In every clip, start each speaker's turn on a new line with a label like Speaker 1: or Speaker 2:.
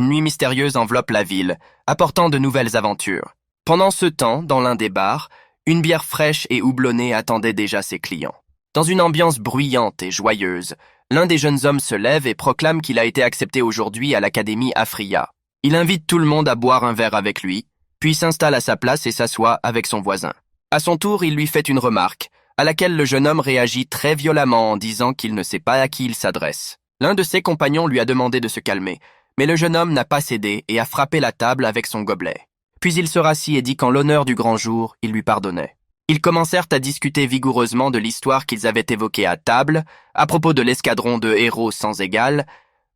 Speaker 1: une nuit mystérieuse enveloppe la ville, apportant de nouvelles aventures. Pendant ce temps, dans l'un des bars, une bière fraîche et houblonnée attendait déjà ses clients. Dans une ambiance bruyante et joyeuse, l'un des jeunes hommes se lève et proclame qu'il a été accepté aujourd'hui à l'Académie Afriya. Il invite tout le monde à boire un verre avec lui, puis s'installe à sa place et s'assoit avec son voisin. À son tour, il lui fait une remarque, à laquelle le jeune homme réagit très violemment en disant qu'il ne sait pas à qui il s'adresse. L'un de ses compagnons lui a demandé de se calmer, mais le jeune homme n'a pas cédé et a frappé la table avec son gobelet. Puis il se rassit et dit qu'en l'honneur du grand jour, il lui pardonnait. Ils commencèrent à discuter vigoureusement de l'histoire qu'ils avaient évoquée à table, à propos de l'escadron de héros sans égal.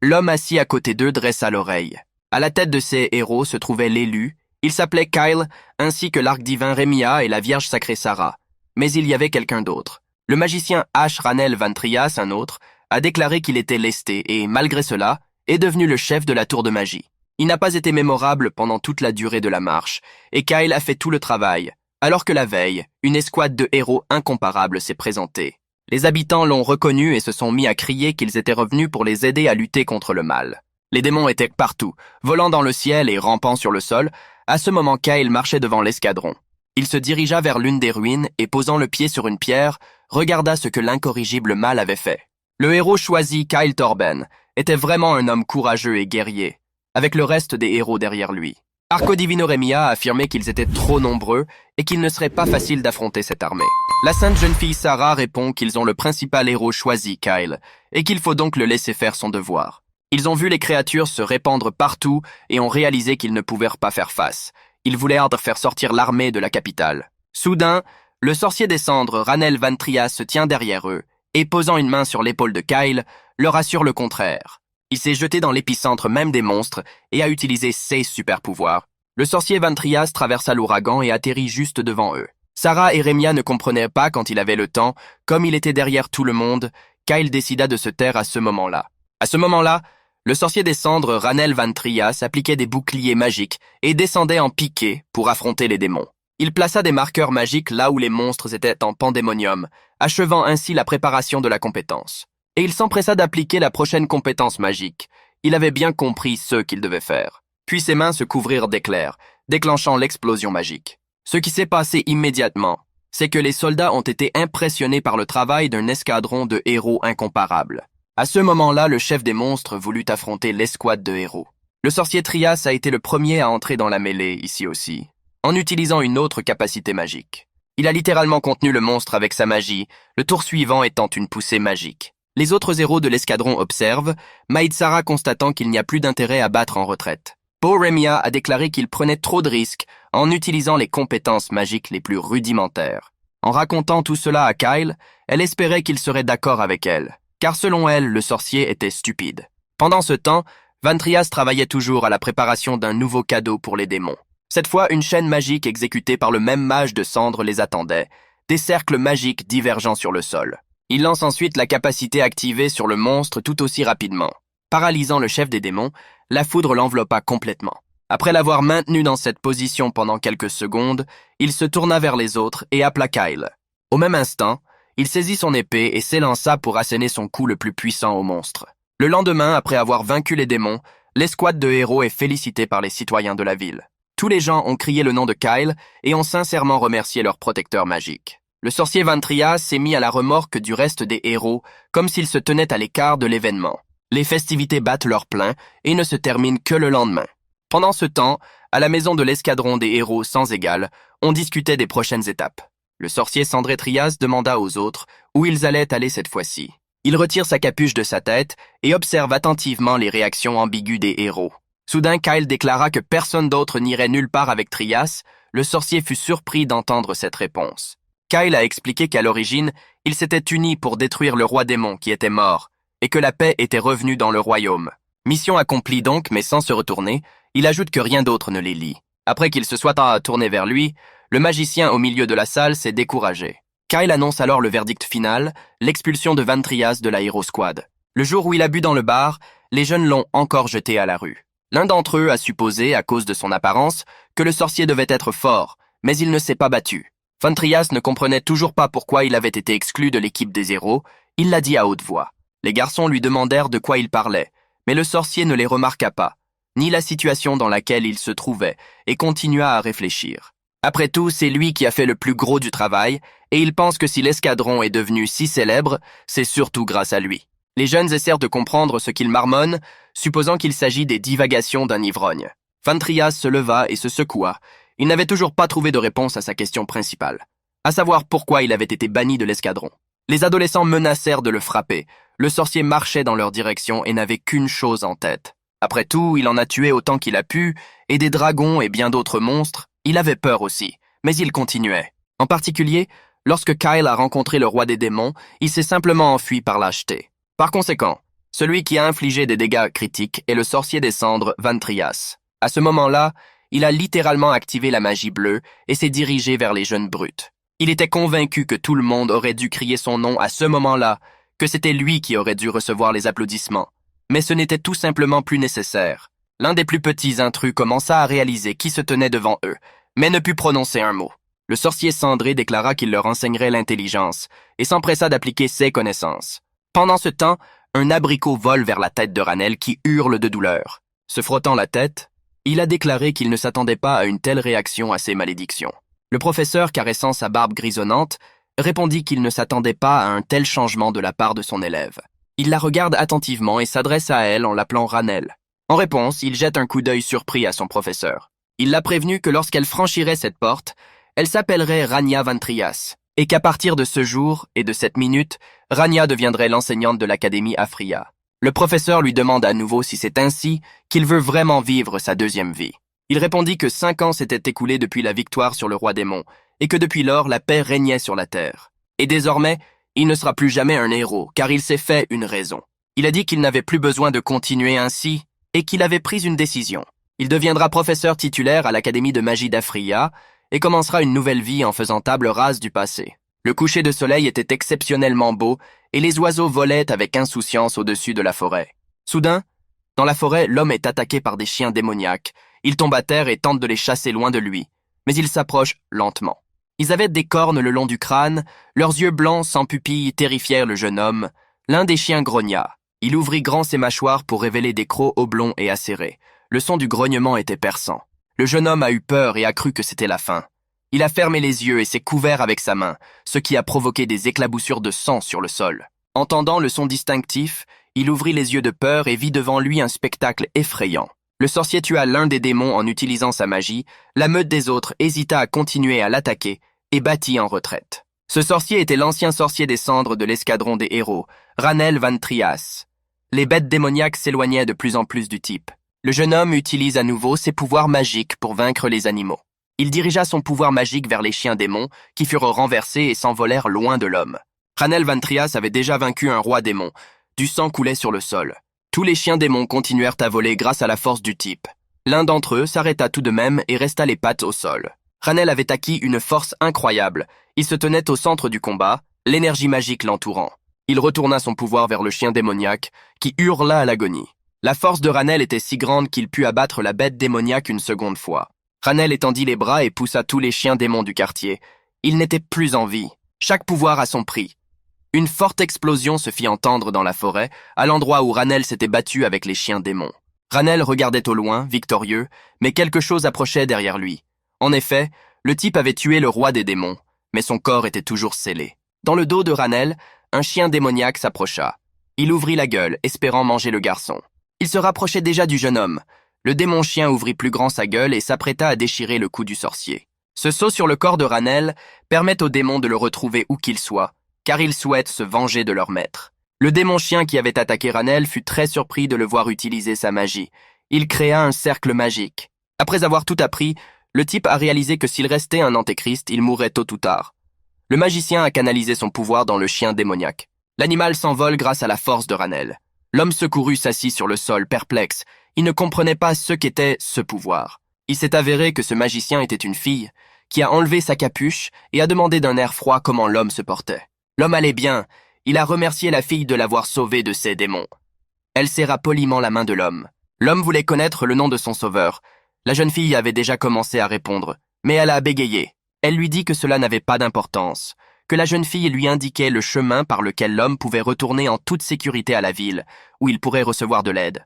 Speaker 1: L'homme assis à côté d'eux dressa l'oreille. À la tête de ces héros se trouvait l'élu. Il s'appelait Kyle, ainsi que l'arc divin Remia et la Vierge sacrée Sarah. Mais il y avait quelqu'un d'autre. Le magicien H. Ranel Van Trias, un autre, a déclaré qu'il était lesté et, malgré cela, est devenu le chef de la tour de magie. Il n'a pas été mémorable pendant toute la durée de la marche, et Kyle a fait tout le travail, alors que la veille, une escouade de héros incomparables s'est présentée. Les habitants l'ont reconnu et se sont mis à crier qu'ils étaient revenus pour les aider à lutter contre le mal. Les démons étaient partout, volant dans le ciel et rampant sur le sol. À ce moment, Kyle marchait devant l'escadron. Il se dirigea vers l'une des ruines et, posant le pied sur une pierre, regarda ce que l'incorrigible mal avait fait. Le héros choisi, Kyle Torben, était vraiment un homme courageux et guerrier, avec le reste des héros derrière lui. Arco Divino Remia a affirmé qu'ils étaient trop nombreux et qu'il ne serait pas facile d'affronter cette armée. La sainte jeune fille Sarah répond qu'ils ont le principal héros choisi, Kyle, et qu'il faut donc le laisser faire son devoir. Ils ont vu les créatures se répandre partout et ont réalisé qu'ils ne pouvaient pas faire face. Ils voulaient faire sortir l'armée de la capitale. Soudain, le sorcier des cendres, Ranel Van Trias, se tient derrière eux et, posant une main sur l'épaule de Kyle, leur assure le contraire. Il s'est jeté dans l'épicentre même des monstres et a utilisé ses super-pouvoirs. Le sorcier Van Trias traversa l'ouragan et atterrit juste devant eux. Sarah et Remia ne comprenaient pas quand il avait le temps. Comme il était derrière tout le monde, Kyle décida de se taire à ce moment-là. À ce moment-là, le sorcier des cendres, Ranel Van Trias, appliquait des boucliers magiques et descendait en piqué pour affronter les démons. Il plaça des marqueurs magiques là où les monstres étaient en pandémonium, achevant ainsi la préparation de la compétence. Et il s'empressa d'appliquer la prochaine compétence magique. Il avait bien compris ce qu'il devait faire. Puis ses mains se couvrirent d'éclairs, déclenchant l'explosion magique. Ce qui s'est passé immédiatement, c'est que les soldats ont été impressionnés par le travail d'un escadron de héros incomparables. À ce moment-là, le chef des monstres voulut affronter l'escouade de héros. Le sorcier Trias a été le premier à entrer dans la mêlée, ici aussi, en utilisant une autre capacité magique. Il a littéralement contenu le monstre avec sa magie, le tour suivant étant une poussée magique. Les autres héros de l'escadron observent, Maïd Sarah constatant qu'il n'y a plus d'intérêt à battre en retraite. Beau Remia a déclaré qu'il prenait trop de risques en utilisant les compétences magiques les plus rudimentaires. En racontant tout cela à Kyle, elle espérait qu'il serait d'accord avec elle, car selon elle, le sorcier était stupide. Pendant ce temps, Van Trias travaillait toujours à la préparation d'un nouveau cadeau pour les démons. Cette fois, une chaîne magique exécutée par le même mage de cendre les attendait, des cercles magiques divergeant sur le sol. Il lance ensuite la capacité activée sur le monstre tout aussi rapidement. Paralysant le chef des démons, la foudre l'enveloppa complètement. Après l'avoir maintenu dans cette position pendant quelques secondes, il se tourna vers les autres et appela Kyle. Au même instant, il saisit son épée et s'élança pour asséner son coup le plus puissant au monstre. Le lendemain, après avoir vaincu les démons, l'escouade de héros est félicitée par les citoyens de la ville. Tous les gens ont crié le nom de Kyle et ont sincèrement remercié leur protecteur magique. Le sorcier Van Trias s'est mis à la remorque du reste des héros, comme s'il se tenait à l'écart de l'événement. Les festivités battent leur plein et ne se terminent que le lendemain. Pendant ce temps, à la maison de l'escadron des héros sans égal, on discutait des prochaines étapes. Le sorcier Sandré Trias demanda aux autres où ils allaient aller cette fois-ci. Il retire sa capuche de sa tête et observe attentivement les réactions ambiguës des héros. Soudain, Kyle déclara que personne d'autre n'irait nulle part avec Trias. Le sorcier fut surpris d'entendre cette réponse. Kyle a expliqué qu'à l'origine, ils s'étaient unis pour détruire le roi démon qui était mort, et que la paix était revenue dans le royaume. Mission accomplie donc, mais sans se retourner, il ajoute que rien d'autre ne les lie. Après qu'il se soit tourné vers lui, le magicien au milieu de la salle s'est découragé. Kyle annonce alors le verdict final, l'expulsion de Van Trias de la Hero Squad. Le jour où il a bu dans le bar, les jeunes l'ont encore jeté à la rue. L'un d'entre eux a supposé, à cause de son apparence, que le sorcier devait être fort, mais il ne s'est pas battu. Van Trias ne comprenait toujours pas pourquoi il avait été exclu de l'équipe des héros. Il l'a dit à haute voix. Les garçons lui demandèrent de quoi il parlait, mais le sorcier ne les remarqua pas. ni la situation dans laquelle il se trouvait, et continua à réfléchir. Après tout, c'est lui qui a fait le plus gros du travail, et il pense que si l'escadron est devenu si célèbre, c'est surtout grâce à lui. Les jeunes essayèrent de comprendre ce qu'il marmonne, supposant qu'il s'agit des divagations d'un ivrogne. Van Trias se leva et se secoua. Il n'avait toujours pas trouvé de réponse à sa question principale, à savoir pourquoi il avait été banni de l'escadron. Les adolescents menacèrent de le frapper. Le sorcier marchait dans leur direction et n'avait qu'une chose en tête. Après tout, il en a tué autant qu'il a pu, et des dragons et bien d'autres monstres. Il avait peur aussi, mais il continuait. En particulier, lorsque Kyle a rencontré le roi des démons, il s'est simplement enfui par lâcheté. Par conséquent, celui qui a infligé des dégâts critiques est le sorcier des cendres, Van Trias. À ce moment-là, il a littéralement activé la magie bleue et s'est dirigé vers les jeunes brutes. Il était convaincu que tout le monde aurait dû crier son nom à ce moment-là, que c'était lui qui aurait dû recevoir les applaudissements. Mais ce n'était tout simplement plus nécessaire. L'un des plus petits intrus commença à réaliser qui se tenait devant eux, mais ne put prononcer un mot. Le sorcier cendré déclara qu'il leur enseignerait l'intelligence et s'empressa d'appliquer ses connaissances. Pendant ce temps, un abricot vole vers la tête de Ranel qui hurle de douleur. Se frottant la tête, il a déclaré qu'il ne s'attendait pas à une telle réaction à ses malédictions. Le professeur, caressant sa barbe grisonnante, répondit qu'il ne s'attendait pas à un tel changement de la part de son élève. Il la regarde attentivement et s'adresse à elle en l'appelant Ranel. En réponse, il jette un coup d'œil surpris à son professeur. Il l'a prévenu que lorsqu'elle franchirait cette porte, elle s'appellerait Rania Van Trias, et qu'à partir de ce jour et de cette minute, Rania deviendrait l'enseignante de l'Académie Aphria. Le professeur lui demande à nouveau si c'est ainsi qu'il veut vraiment vivre sa deuxième vie. Il répondit que 5 ans s'étaient écoulés depuis la victoire sur le roi démon, et que depuis lors la paix régnait sur la terre. Et désormais, il ne sera plus jamais un héros, car il s'est fait une raison. Il a dit qu'il n'avait plus besoin de continuer ainsi, et qu'il avait pris une décision. Il deviendra professeur titulaire à l'Académie de magie d'Aphria, et commencera une nouvelle vie en faisant table rase du passé. Le coucher de soleil était exceptionnellement beau, et les oiseaux volaient avec insouciance au-dessus de la forêt. Soudain, dans la forêt, l'homme est attaqué par des chiens démoniaques. Il tombe à terre et tente de les chasser loin de lui, mais il s'approche lentement. Ils avaient des cornes le long du crâne, leurs yeux blancs sans pupilles terrifièrent le jeune homme. L'un des chiens grogna. Il ouvrit grand ses mâchoires pour révéler des crocs oblongs et acérés. Le son du grognement était perçant. Le jeune homme a eu peur et a cru que c'était la fin. Il a fermé les yeux et s'est couvert avec sa main, ce qui a provoqué des éclaboussures de sang sur le sol. Entendant le son distinctif, il ouvrit les yeux de peur et vit devant lui un spectacle effrayant. Le sorcier tua l'un des démons en utilisant sa magie, la meute des autres hésita à continuer à l'attaquer et battit en retraite. Ce sorcier était l'ancien sorcier des cendres de l'escadron des héros, Ranel Van Trias. Les bêtes démoniaques s'éloignaient de plus en plus du type. Le jeune homme utilise à nouveau ses pouvoirs magiques pour vaincre les animaux. Il dirigea son pouvoir magique vers les chiens démons, qui furent renversés et s'envolèrent loin de l'homme. Ranel Van Trias avait déjà vaincu un roi démon. Du sang coulait sur le sol. Tous les chiens démons continuèrent à voler grâce à la force du type. L'un d'entre eux s'arrêta tout de même et resta les pattes au sol. Ranel avait acquis une force incroyable. Il se tenait au centre du combat, l'énergie magique l'entourant. Il retourna son pouvoir vers le chien démoniaque, qui hurla à l'agonie. La force de Ranel était si grande qu'il put abattre la bête démoniaque une seconde fois. Ranel étendit les bras et poussa tous les chiens démons du quartier. Il n'était plus en vie. Chaque pouvoir a son prix. Une forte explosion se fit entendre dans la forêt, à l'endroit où Ranel s'était battu avec les chiens démons. Ranel regardait au loin, victorieux, mais quelque chose approchait derrière lui. En effet, le type avait tué le roi des démons, mais son corps était toujours scellé. Dans le dos de Ranel, un chien démoniaque s'approcha. Il ouvrit la gueule, espérant manger le garçon. Il se rapprochait déjà du jeune homme. Le démon chien ouvrit plus grand sa gueule et s'apprêta à déchirer le cou du sorcier. Ce saut sur le corps de Ranel permet aux démons de le retrouver où qu'il soit, car ils souhaitent se venger de leur maître. Le démon chien qui avait attaqué Ranel fut très surpris de le voir utiliser sa magie. Il créa un cercle magique. Après avoir tout appris, le type a réalisé que s'il restait un antéchrist, il mourrait tôt ou tard. Le magicien a canalisé son pouvoir dans le chien démoniaque. L'animal s'envole grâce à la force de Ranel. L'homme secouru s'assit sur le sol, perplexe. Il ne comprenait pas ce qu'était ce pouvoir. Il s'est avéré que ce magicien était une fille, qui a enlevé sa capuche et a demandé d'un air froid comment l'homme se portait. L'homme allait bien. Il a remercié la fille de l'avoir sauvé de ses démons. Elle serra poliment la main de l'homme. L'homme voulait connaître le nom de son sauveur. La jeune fille avait déjà commencé à répondre, mais elle a bégayé. Elle lui dit que cela n'avait pas d'importance, que la jeune fille lui indiquait le chemin par lequel l'homme pouvait retourner en toute sécurité à la ville, où il pourrait recevoir de l'aide.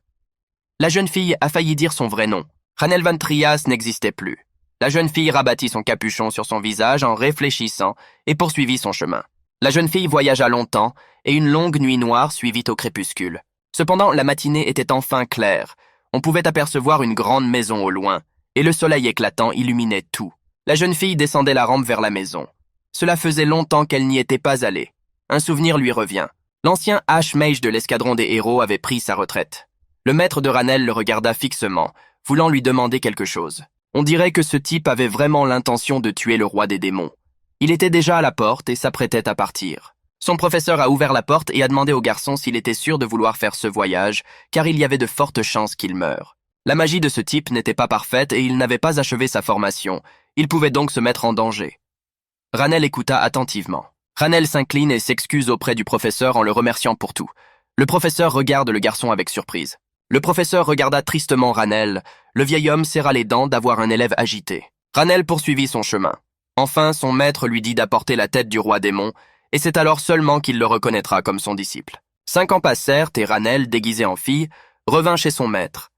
Speaker 1: La jeune fille a failli dire son vrai nom. Ranel Van Trias n'existait plus. La jeune fille rabattit son capuchon sur son visage en réfléchissant et poursuivit son chemin. La jeune fille voyagea longtemps et une longue nuit noire suivit au crépuscule. Cependant, la matinée était enfin claire. On pouvait apercevoir une grande maison au loin et le soleil éclatant illuminait tout. La jeune fille descendait la rampe vers la maison. Cela faisait longtemps qu'elle n'y était pas allée. Un souvenir lui revient. L'ancien H-Mage de l'escadron des héros avait pris sa retraite. Le maître de Ranel le regarda fixement, voulant lui demander quelque chose. On dirait que ce type avait vraiment l'intention de tuer le roi des démons. Il était déjà à la porte et s'apprêtait à partir. Son professeur a ouvert la porte et a demandé au garçon s'il était sûr de vouloir faire ce voyage, car il y avait de fortes chances qu'il meure. La magie de ce type n'était pas parfaite et il n'avait pas achevé sa formation. Il pouvait donc se mettre en danger. Ranel écouta attentivement. Ranel s'incline et s'excuse auprès du professeur en le remerciant pour tout. Le professeur regarde le garçon avec surprise. Le professeur regarda tristement Ranel. Le vieil homme serra les dents d'avoir un élève agité. Ranel poursuivit son chemin. Enfin, son maître lui dit d'apporter la tête du roi démon, et c'est alors seulement qu'il le reconnaîtra comme son disciple. 5 ans passèrent et Ranel, déguisé en fille, revint chez son maître.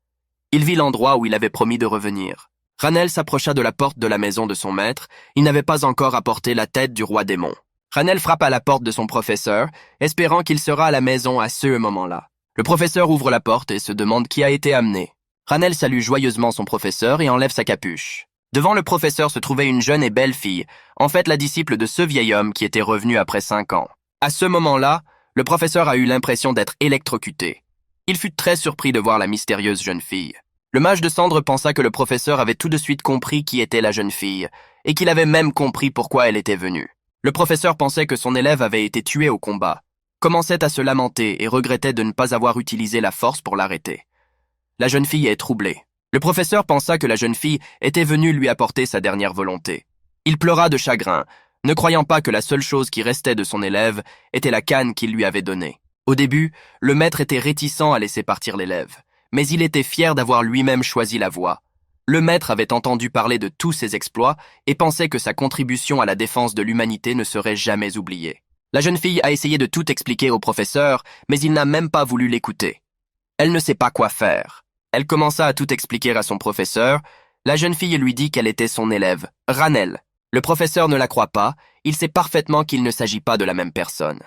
Speaker 1: Il vit l'endroit où il avait promis de revenir. Ranel s'approcha de la porte de la maison de son maître. Il n'avait pas encore apporté la tête du roi démon. Ranel frappe à la porte de son professeur, espérant qu'il sera à la maison à ce moment-là. Le professeur ouvre la porte et se demande qui a été amené. Ranel salue joyeusement son professeur et enlève sa capuche. Devant le professeur se trouvait une jeune et belle fille, en fait la disciple de ce vieil homme qui était revenu après 5 ans. À ce moment-là, le professeur a eu l'impression d'être électrocuté. Il fut très surpris de voir la mystérieuse jeune fille. Le mage de cendre pensa que le professeur avait tout de suite compris qui était la jeune fille, et qu'il avait même compris pourquoi elle était venue. Le professeur pensait que son élève avait été tué au combat, commençait à se lamenter et regrettait de ne pas avoir utilisé la force pour l'arrêter. La jeune fille est troublée. Le professeur pensa que la jeune fille était venue lui apporter sa dernière volonté. Il pleura de chagrin, ne croyant pas que la seule chose qui restait de son élève était la canne qu'il lui avait donnée. Au début, le maître était réticent à laisser partir l'élève, mais il était fier d'avoir lui-même choisi la voie. Le maître avait entendu parler de tous ses exploits et pensait que sa contribution à la défense de l'humanité ne serait jamais oubliée. La jeune fille a essayé de tout expliquer au professeur, mais il n'a même pas voulu l'écouter. Elle ne sait pas quoi faire. Elle commença à tout expliquer à son professeur. La jeune fille lui dit qu'elle était son élève, Ranel. Le professeur ne la croit pas, il sait parfaitement qu'il ne s'agit pas de la même personne.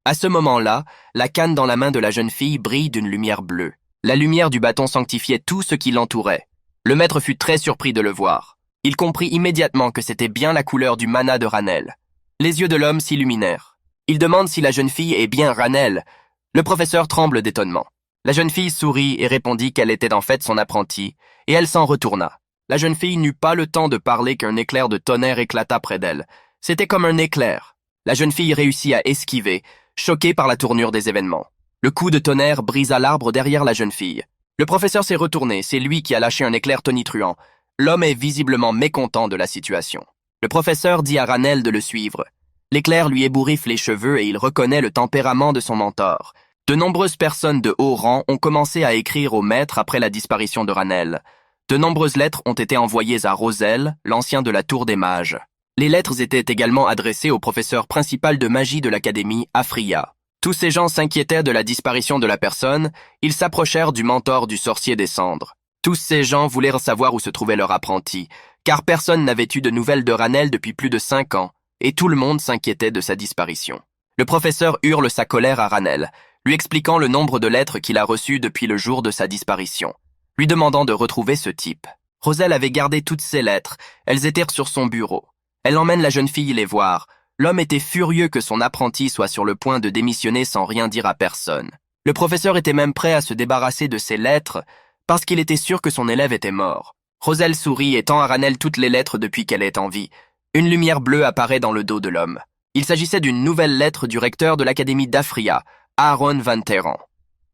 Speaker 1: À ce moment-là, la canne dans la main de la jeune fille brille d'une lumière bleue. La lumière du bâton sanctifiait tout ce qui l'entourait. Le maître fut très surpris de le voir. Il comprit immédiatement que c'était bien la couleur du mana de Ranel. Les yeux de l'homme s'illuminèrent. Il demande si la jeune fille est bien Ranel. Le professeur tremble d'étonnement. La jeune fille sourit et répondit qu'elle était en fait son apprentie, et elle s'en retourna. La jeune fille n'eut pas le temps de parler qu'un éclair de tonnerre éclata près d'elle. C'était comme un éclair. La jeune fille réussit à esquiver, choquée par la tournure des événements. Le coup de tonnerre brisa l'arbre derrière la jeune fille. Le professeur s'est retourné, c'est lui qui a lâché un éclair tonitruant. L'homme est visiblement mécontent de la situation. Le professeur dit à Ranel de le suivre. L'éclair lui ébouriffe les cheveux et il reconnaît le tempérament de son mentor. De nombreuses personnes de haut rang ont commencé à écrire au maître après la disparition de Ranel. De nombreuses lettres ont été envoyées à Rosel, l'ancien de la Tour des Mages. Les lettres étaient également adressées au professeur principal de magie de l'académie, Afria. Tous ces gens s'inquiétaient de la disparition de la personne, ils s'approchèrent du mentor du sorcier des cendres. Tous ces gens voulaient savoir où se trouvait leur apprenti, car personne n'avait eu de nouvelles de Ranel depuis plus de 5 ans, et tout le monde s'inquiétait de sa disparition. Le professeur hurle sa colère à Ranel, lui expliquant le nombre de lettres qu'il a reçues depuis le jour de sa disparition, lui demandant de retrouver ce type. Rosel avait gardé toutes ces lettres, elles étaient sur son bureau. Elle emmène la jeune fille les voir. L'homme était furieux que son apprenti soit sur le point de démissionner sans rien dire à personne. Le professeur était même prêt à se débarrasser de ces lettres parce qu'il était sûr que son élève était mort. Rosel sourit et tend à Ranel toutes les lettres depuis qu'elle est en vie. Une lumière bleue apparaît dans le dos de l'homme. Il s'agissait d'une nouvelle lettre du recteur de l'académie d'Afria, Aaron Van Terran.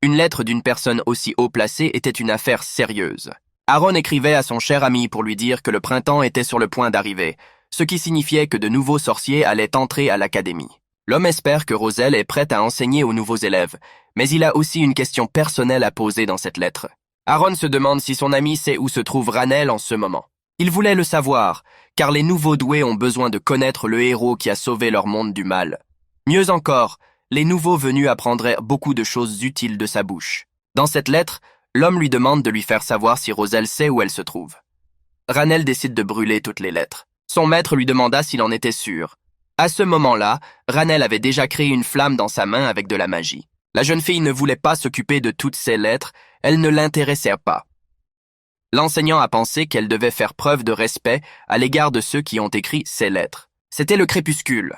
Speaker 1: Une lettre d'une personne aussi haut placée était une affaire sérieuse. Aaron écrivait à son cher ami pour lui dire que le printemps était sur le point d'arriver, ce qui signifiait que de nouveaux sorciers allaient entrer à l'académie. L'homme espère que Rosel est prête à enseigner aux nouveaux élèves, mais il a aussi une question personnelle à poser dans cette lettre. Aaron se demande si son ami sait où se trouve Ranel en ce moment. Il voulait le savoir, car les nouveaux doués ont besoin de connaître le héros qui a sauvé leur monde du mal. Mieux encore, les nouveaux venus apprendraient beaucoup de choses utiles de sa bouche. Dans cette lettre, L'homme lui demande de lui faire savoir si Roselle sait où elle se trouve. Ranel décide de brûler toutes les lettres. Son maître lui demanda s'il en était sûr. À ce moment-là, Ranel avait déjà créé une flamme dans sa main avec de la magie. La jeune fille ne voulait pas s'occuper de toutes ces lettres, elles ne l'intéressaient pas. L'enseignant a pensé qu'elle devait faire preuve de respect à l'égard de ceux qui ont écrit ces lettres. C'était le crépuscule.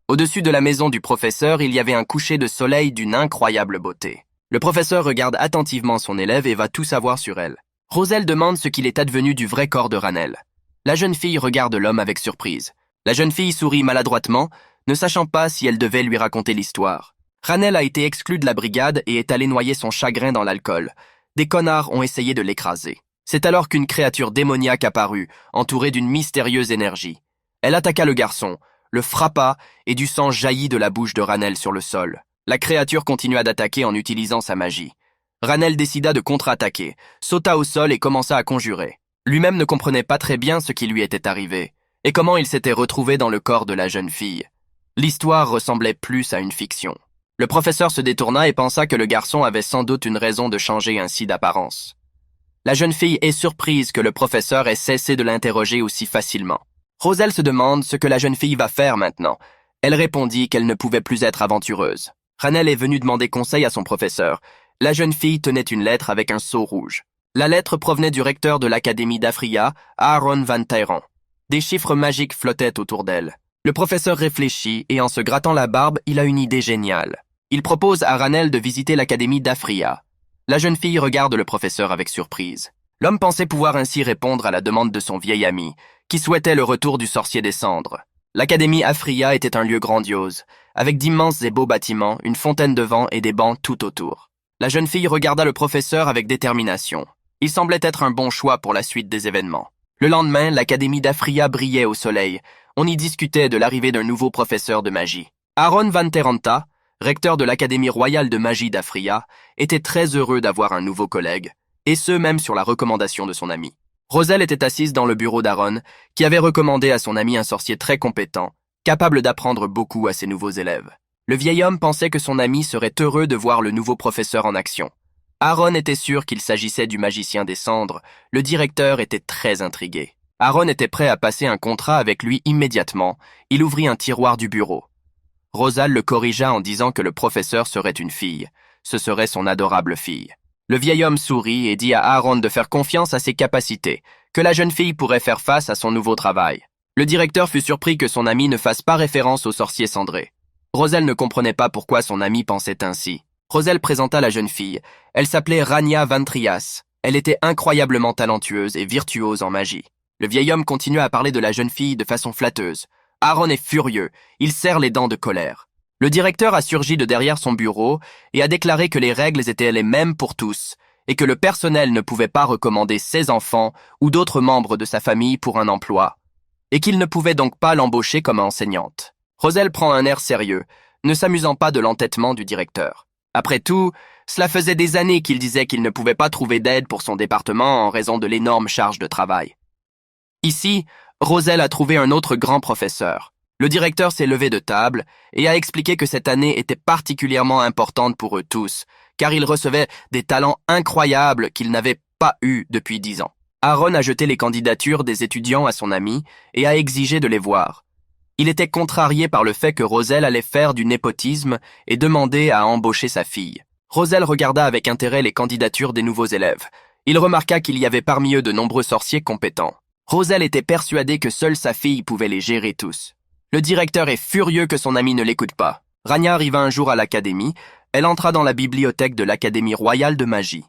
Speaker 1: Au-dessus de la maison du professeur, il y avait un coucher de soleil d'une incroyable beauté. Le professeur regarde attentivement son élève et va tout savoir sur elle. Roselle demande ce qu'il est advenu du vrai corps de Ranel. La jeune fille regarde l'homme avec surprise. La jeune fille sourit maladroitement, ne sachant pas si elle devait lui raconter l'histoire. Ranel a été exclu de la brigade et est allé noyer son chagrin dans l'alcool. Des connards ont essayé de l'écraser. C'est alors qu'une créature démoniaque apparut, entourée d'une mystérieuse énergie. Elle attaqua le garçon, le frappa et du sang jaillit de la bouche de Ranel sur le sol. La créature continua d'attaquer en utilisant sa magie. Ranel décida de contre-attaquer, sauta au sol et commença à conjurer. Lui-même ne comprenait pas très bien ce qui lui était arrivé, et comment il s'était retrouvé dans le corps de la jeune fille. L'histoire ressemblait plus à une fiction. Le professeur se détourna et pensa que le garçon avait sans doute une raison de changer ainsi d'apparence. La jeune fille est surprise que le professeur ait cessé de l'interroger aussi facilement. Roselle se demande ce que la jeune fille va faire maintenant. Elle répondit qu'elle ne pouvait plus être aventureuse. Ranel est venu demander conseil à son professeur. La jeune fille tenait une lettre avec un sceau rouge. La lettre provenait du recteur de l'Académie d'Afria, Aaron Van Tyrant. Des chiffres magiques flottaient autour d'elle. Le professeur réfléchit et en se grattant la barbe, il a une idée géniale. Il propose à Ranel de visiter l'Académie d'Afria. La jeune fille regarde le professeur avec surprise. L'homme pensait pouvoir ainsi répondre à la demande de son vieil ami, qui souhaitait le retour du sorcier des cendres. L'Académie Afria était un lieu grandiose, avec d'immenses et beaux bâtiments, une fontaine de vent et des bancs tout autour. La jeune fille regarda le professeur avec détermination. Il semblait être un bon choix pour la suite des événements. Le lendemain, l'Académie d'Afria brillait au soleil. On y discutait de l'arrivée d'un nouveau professeur de magie. Aaron Van Teranta, recteur de l'Académie royale de magie d'Afria, était très heureux d'avoir un nouveau collègue, et ce même sur la recommandation de son ami. Roselle était assise dans le bureau d'Aaron, qui avait recommandé à son ami un sorcier très compétent, capable d'apprendre beaucoup à ses nouveaux élèves. Le vieil homme pensait que son ami serait heureux de voir le nouveau professeur en action. Aaron était sûr qu'il s'agissait du magicien des cendres. Le directeur était très intrigué. Aaron était prêt à passer un contrat avec lui immédiatement. Il ouvrit un tiroir du bureau. Rosal le corrigea en disant que le professeur serait une fille. Ce serait son adorable fille. Le vieil homme sourit et dit à Aaron de faire confiance à ses capacités, que la jeune fille pourrait faire face à son nouveau travail. Le directeur fut surpris que son ami ne fasse pas référence au sorcier cendré. Roselle ne comprenait pas pourquoi son ami pensait ainsi. Roselle présenta la jeune fille. Elle s'appelait Rania Van Trias. Elle était incroyablement talentueuse et virtuose en magie. Le vieil homme continua à parler de la jeune fille de façon flatteuse. Aaron est furieux. Il serre les dents de colère. Le directeur a surgi de derrière son bureau et a déclaré que les règles étaient les mêmes pour tous et que le personnel ne pouvait pas recommander ses enfants ou d'autres membres de sa famille pour un emploi et qu'il ne pouvait donc pas l'embaucher comme enseignante. Roselle prend un air sérieux, ne s'amusant pas de l'entêtement du directeur. Après tout, cela faisait des années qu'il disait qu'il ne pouvait pas trouver d'aide pour son département en raison de l'énorme charge de travail. Ici, Roselle a trouvé un autre grand professeur. Le directeur s'est levé de table et a expliqué que cette année était particulièrement importante pour eux tous, car ils recevaient des talents incroyables qu'ils n'avaient pas eus depuis 10 ans. Aaron a jeté les candidatures des étudiants à son ami et a exigé de les voir. Il était contrarié par le fait que Roselle allait faire du népotisme et demandait à embaucher sa fille. Roselle regarda avec intérêt les candidatures des nouveaux élèves. Il remarqua qu'il y avait parmi eux de nombreux sorciers compétents. Roselle était persuadée que seule sa fille pouvait les gérer tous. Le directeur est furieux que son ami ne l'écoute pas. Rania arriva un jour à l'académie. Elle entra dans la bibliothèque de l'Académie royale de magie.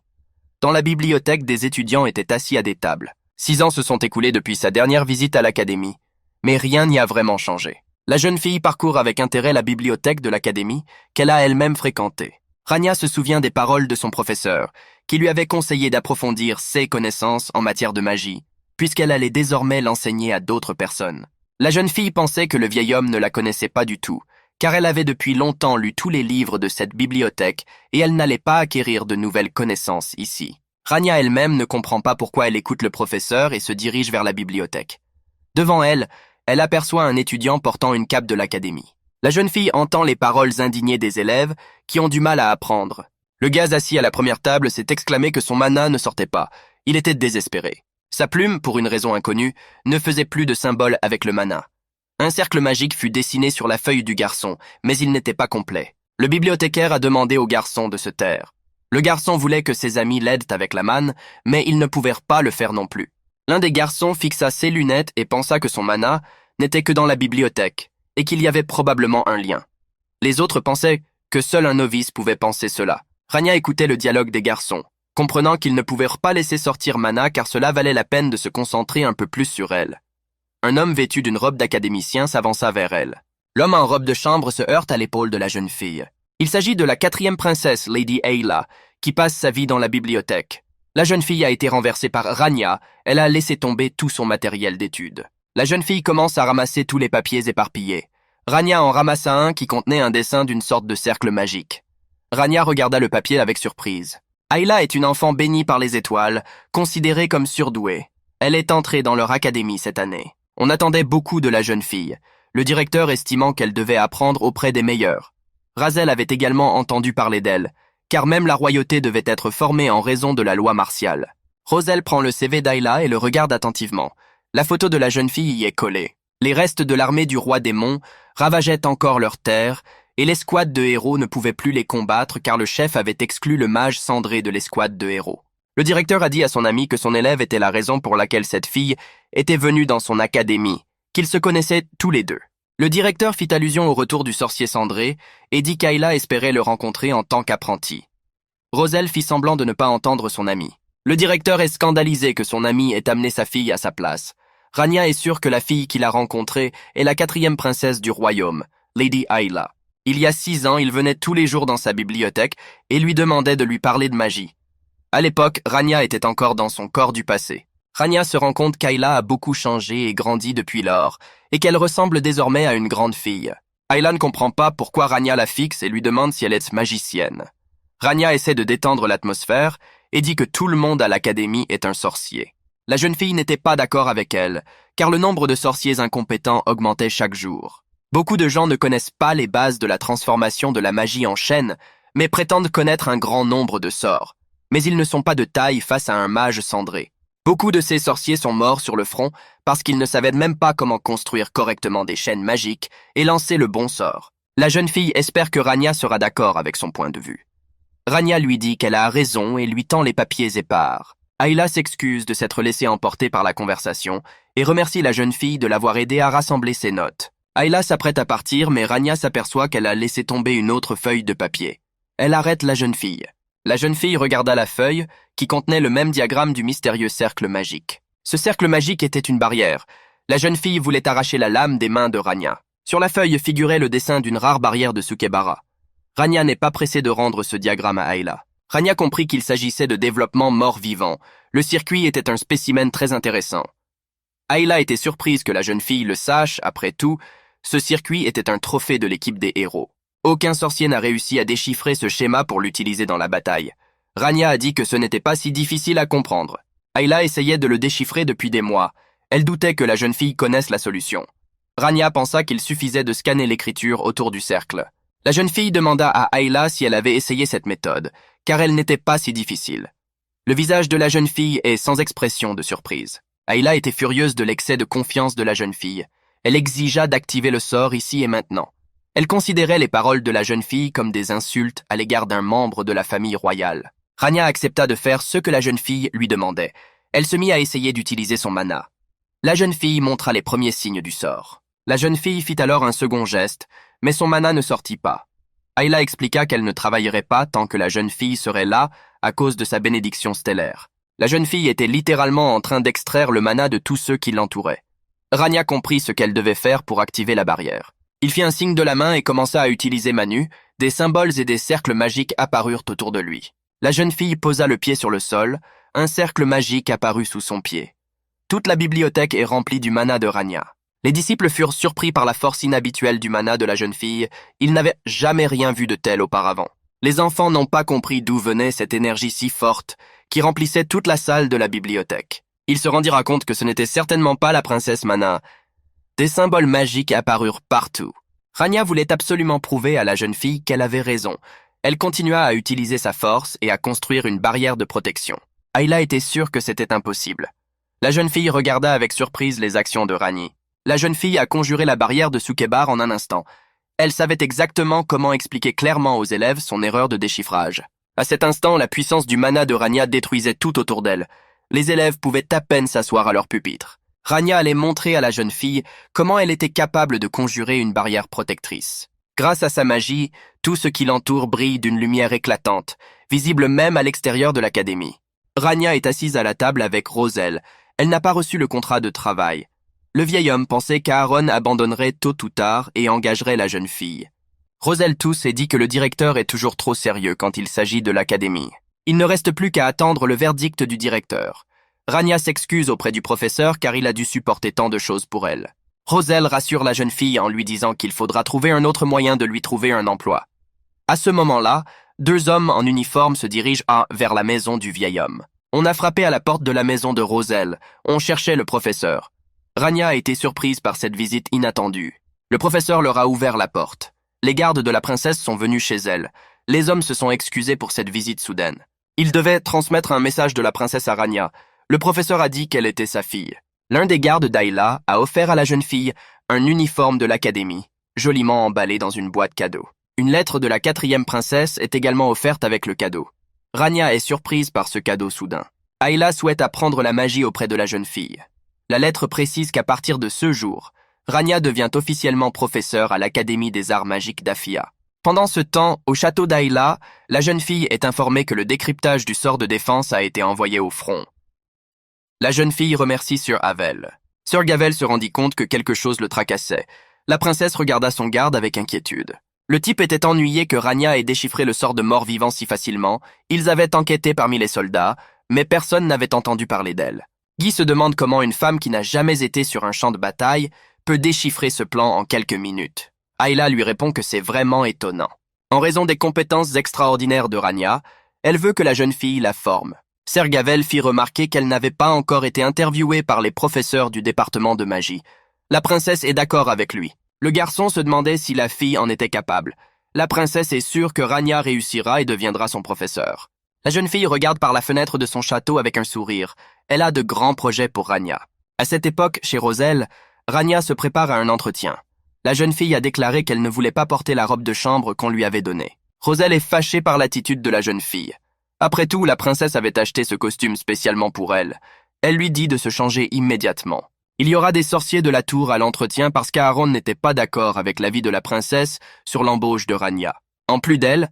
Speaker 1: Dans la bibliothèque, des étudiants étaient assis à des tables. 6 ans se sont écoulés depuis sa dernière visite à l'académie, mais rien n'y a vraiment changé. La jeune fille parcourt avec intérêt la bibliothèque de l'académie qu'elle a elle-même fréquentée. Rania se souvient des paroles de son professeur, qui lui avait conseillé d'approfondir ses connaissances en matière de magie, puisqu'elle allait désormais l'enseigner à d'autres personnes. La jeune fille pensait que le vieil homme ne la connaissait pas du tout, car elle avait depuis longtemps lu tous les livres de cette bibliothèque et elle n'allait pas acquérir de nouvelles connaissances ici. Rania elle-même ne comprend pas pourquoi elle écoute le professeur et se dirige vers la bibliothèque. Devant elle, elle aperçoit un étudiant portant une cape de l'académie. La jeune fille entend les paroles indignées des élèves qui ont du mal à apprendre. Le gaz assis à la première table s'est exclamé que son mana ne sortait pas. Il était désespéré. Sa plume, pour une raison inconnue, ne faisait plus de symbole avec le mana. Un cercle magique fut dessiné sur la feuille du garçon, mais il n'était pas complet. Le bibliothécaire a demandé au garçon de se taire. Le garçon voulait que ses amis l'aident avec la manne, mais ils ne pouvaient pas le faire non plus. L'un des garçons fixa ses lunettes et pensa que son mana n'était que dans la bibliothèque, et qu'il y avait probablement un lien. Les autres pensaient que seul un novice pouvait penser cela. Rania écoutait le dialogue des garçons, comprenant qu'ils ne pouvaient pas laisser sortir Mana car cela valait la peine de se concentrer un peu plus sur elle. Un homme vêtu d'une robe d'académicien s'avança vers elle. L'homme en robe de chambre se heurte à l'épaule de la jeune fille. Il s'agit de la 4e princesse, Lady Ayla, qui passe sa vie dans la bibliothèque. La jeune fille a été renversée par Rania, elle a laissé tomber tout son matériel d'études. La jeune fille commence à ramasser tous les papiers éparpillés. Rania en ramassa un qui contenait un dessin d'une sorte de cercle magique. Rania regarda le papier avec surprise. Ayla est une enfant bénie par les étoiles, considérée comme surdouée. Elle est entrée dans leur académie cette année. On attendait beaucoup de la jeune fille, le directeur estimant qu'elle devait apprendre auprès des meilleurs. Razel avait également entendu parler d'elle, car même la royauté devait être formée en raison de la loi martiale. Roselle prend le CV d'Ayla et le regarde attentivement. La photo de la jeune fille y est collée. Les restes de l'armée du roi démon ravageaient encore leurs terres, et l'escouade de héros ne pouvait plus les combattre car le chef avait exclu le mage cendré de l'escouade de héros. Le directeur a dit à son ami que son élève était la raison pour laquelle cette fille était venue dans son académie, qu'ils se connaissaient tous les deux. Le directeur fit allusion au retour du sorcier cendré et dit qu'Ayla espérait le rencontrer en tant qu'apprenti. Roselle fit semblant de ne pas entendre son ami. Le directeur est scandalisé que son ami ait amené sa fille à sa place. Rania est sûre que la fille qu'il a rencontrée est la 4e princesse du royaume, Lady Ayla. Il y a 6 ans, il venait tous les jours dans sa bibliothèque et lui demandait de lui parler de magie. À l'époque, Rania était encore dans son corps du passé. Rania se rend compte qu'Ayla a beaucoup changé et grandi depuis lors, et qu'elle ressemble désormais à une grande fille. Ayla ne comprend pas pourquoi Rania la fixe et lui demande si elle est magicienne. Rania essaie de détendre l'atmosphère et dit que tout le monde à l'académie est un sorcier. La jeune fille n'était pas d'accord avec elle, car le nombre de sorciers incompétents augmentait chaque jour. Beaucoup de gens ne connaissent pas les bases de la transformation de la magie en chaîne, mais prétendent connaître un grand nombre de sorts. Mais ils ne sont pas de taille face à un mage cendré. Beaucoup de ces sorciers sont morts sur le front parce qu'ils ne savaient même pas comment construire correctement des chaînes magiques et lancer le bon sort. La jeune fille espère que Rania sera d'accord avec son point de vue. Rania lui dit qu'elle a raison et lui tend les papiers épars. Ayla s'excuse de s'être laissée emporter par la conversation et remercie la jeune fille de l'avoir aidée à rassembler ses notes. Ayla s'apprête à partir, mais Rania s'aperçoit qu'elle a laissé tomber une autre feuille de papier. Elle arrête la jeune fille. La jeune fille regarda la feuille, qui contenait le même diagramme du mystérieux cercle magique. Ce cercle magique était une barrière. La jeune fille voulait arracher la lame des mains de Rania. Sur la feuille figurait le dessin d'une rare barrière de Sukebara. Rania n'est pas pressée de rendre ce diagramme à Ayla. Rania comprit qu'il s'agissait de développement mort-vivant. Le circuit était un spécimen très intéressant. Ayla était surprise que la jeune fille le sache, après tout, ce circuit était un trophée de l'équipe des héros. Aucun sorcier n'a réussi à déchiffrer ce schéma pour l'utiliser dans la bataille. Rania a dit que ce n'était pas si difficile à comprendre. Ayla essayait de le déchiffrer depuis des mois. Elle doutait que la jeune fille connaisse la solution. Rania pensa qu'il suffisait de scanner l'écriture autour du cercle. La jeune fille demanda à Ayla si elle avait essayé cette méthode, car elle n'était pas si difficile. Le visage de la jeune fille est sans expression de surprise. Ayla était furieuse de l'excès de confiance de la jeune fille. Elle exigea d'activer le sort ici et maintenant. Elle considérait les paroles de la jeune fille comme des insultes à l'égard d'un membre de la famille royale. Rania accepta de faire ce que la jeune fille lui demandait. Elle se mit à essayer d'utiliser son mana. La jeune fille montra les premiers signes du sort. La jeune fille fit alors un second geste, mais son mana ne sortit pas. Ayla expliqua qu'elle ne travaillerait pas tant que la jeune fille serait là à cause de sa bénédiction stellaire. La jeune fille était littéralement en train d'extraire le mana de tous ceux qui l'entouraient. Rania comprit ce qu'elle devait faire pour activer la barrière. Il fit un signe de la main et commença à utiliser Manu. Des symboles et des cercles magiques apparurent autour de lui. La jeune fille posa le pied sur le sol, un cercle magique apparut sous son pied. Toute la bibliothèque est remplie du mana de Rania. Les disciples furent surpris par la force inhabituelle du mana de la jeune fille. Ils n'avaient jamais rien vu de tel auparavant. Les enfants n'ont pas compris d'où venait cette énergie si forte qui remplissait toute la salle de la bibliothèque. Ils se rendirent compte que ce n'était certainement pas la princesse Mana. Des symboles magiques apparurent partout. Rania voulait absolument prouver à la jeune fille qu'elle avait raison. Elle continua à utiliser sa force et à construire une barrière de protection. Ayla était sûre que c'était impossible. La jeune fille regarda avec surprise les actions de Rani. La jeune fille a conjuré la barrière de Sukebar en un instant. Elle savait exactement comment expliquer clairement aux élèves son erreur de déchiffrage. À cet instant, la puissance du mana de Rania détruisait tout autour d'elle. Les élèves pouvaient à peine s'asseoir à leur pupitre. Rania allait montrer à la jeune fille comment elle était capable de conjurer une barrière protectrice. Grâce à sa magie, tout ce qui l'entoure brille d'une lumière éclatante, visible même à l'extérieur de l'académie. Rania est assise à la table avec Roselle. Elle n'a pas reçu le contrat de travail. Le vieil homme pensait qu'Aaron abandonnerait tôt ou tard et engagerait la jeune fille. Roselle tousse et dit que le directeur est toujours trop sérieux quand il s'agit de l'académie. Il ne reste plus qu'à attendre le verdict du directeur. Rania s'excuse auprès du professeur car il a dû supporter tant de choses pour elle. Roselle rassure la jeune fille en lui disant qu'il faudra trouver un autre moyen de lui trouver un emploi. À ce moment-là, 2 hommes en uniforme se dirigent vers la maison du vieil homme. On a frappé à la porte de la maison de Roselle. On cherchait le professeur. Rania a été surprise par cette visite inattendue. Le professeur leur a ouvert la porte. Les gardes de la princesse sont venus chez elle. Les hommes se sont excusés pour cette visite soudaine. Ils devaient transmettre un message de la princesse à Rania. Le professeur a dit qu'elle était sa fille. L'un des gardes d'Ayla a offert à la jeune fille un uniforme de l'académie, joliment emballé dans une boîte cadeau. Une lettre de la 4e princesse est également offerte avec le cadeau. Rania est surprise par ce cadeau soudain. Ayla souhaite apprendre la magie auprès de la jeune fille. La lettre précise qu'à partir de ce jour, Rania devient officiellement professeure à l'Académie des arts magiques d'Afia. Pendant ce temps, au château d'Ayla, la jeune fille est informée que le décryptage du sort de défense a été envoyé au front. La jeune fille remercie Sir Havel. Sir Gavel se rendit compte que quelque chose le tracassait. La princesse regarda son garde avec inquiétude. Le type était ennuyé que Rania ait déchiffré le sort de mort-vivant si facilement. Ils avaient enquêté parmi les soldats, mais personne n'avait entendu parler d'elle. Guy se demande comment une femme qui n'a jamais été sur un champ de bataille peut déchiffrer ce plan en quelques minutes. Ayla lui répond que c'est vraiment étonnant. En raison des compétences extraordinaires de Rania, elle veut que la jeune fille la forme. Sir Gavel fit remarquer qu'elle n'avait pas encore été interviewée par les professeurs du département de magie. La princesse est d'accord avec lui. Le garçon se demandait si la fille en était capable. La princesse est sûre que Rania réussira et deviendra son professeur. La jeune fille regarde par la fenêtre de son château avec un sourire. Elle a de grands projets pour Rania. À cette époque, chez Roselle, Rania se prépare à un entretien. La jeune fille a déclaré qu'elle ne voulait pas porter la robe de chambre qu'on lui avait donnée. Roselle est fâchée par l'attitude de la jeune fille. Après tout, la princesse avait acheté ce costume spécialement pour elle. Elle lui dit de se changer immédiatement. Il y aura des sorciers de la tour à l'entretien parce qu'Aaron n'était pas d'accord avec l'avis de la princesse sur l'embauche de Rania. En plus d'elle,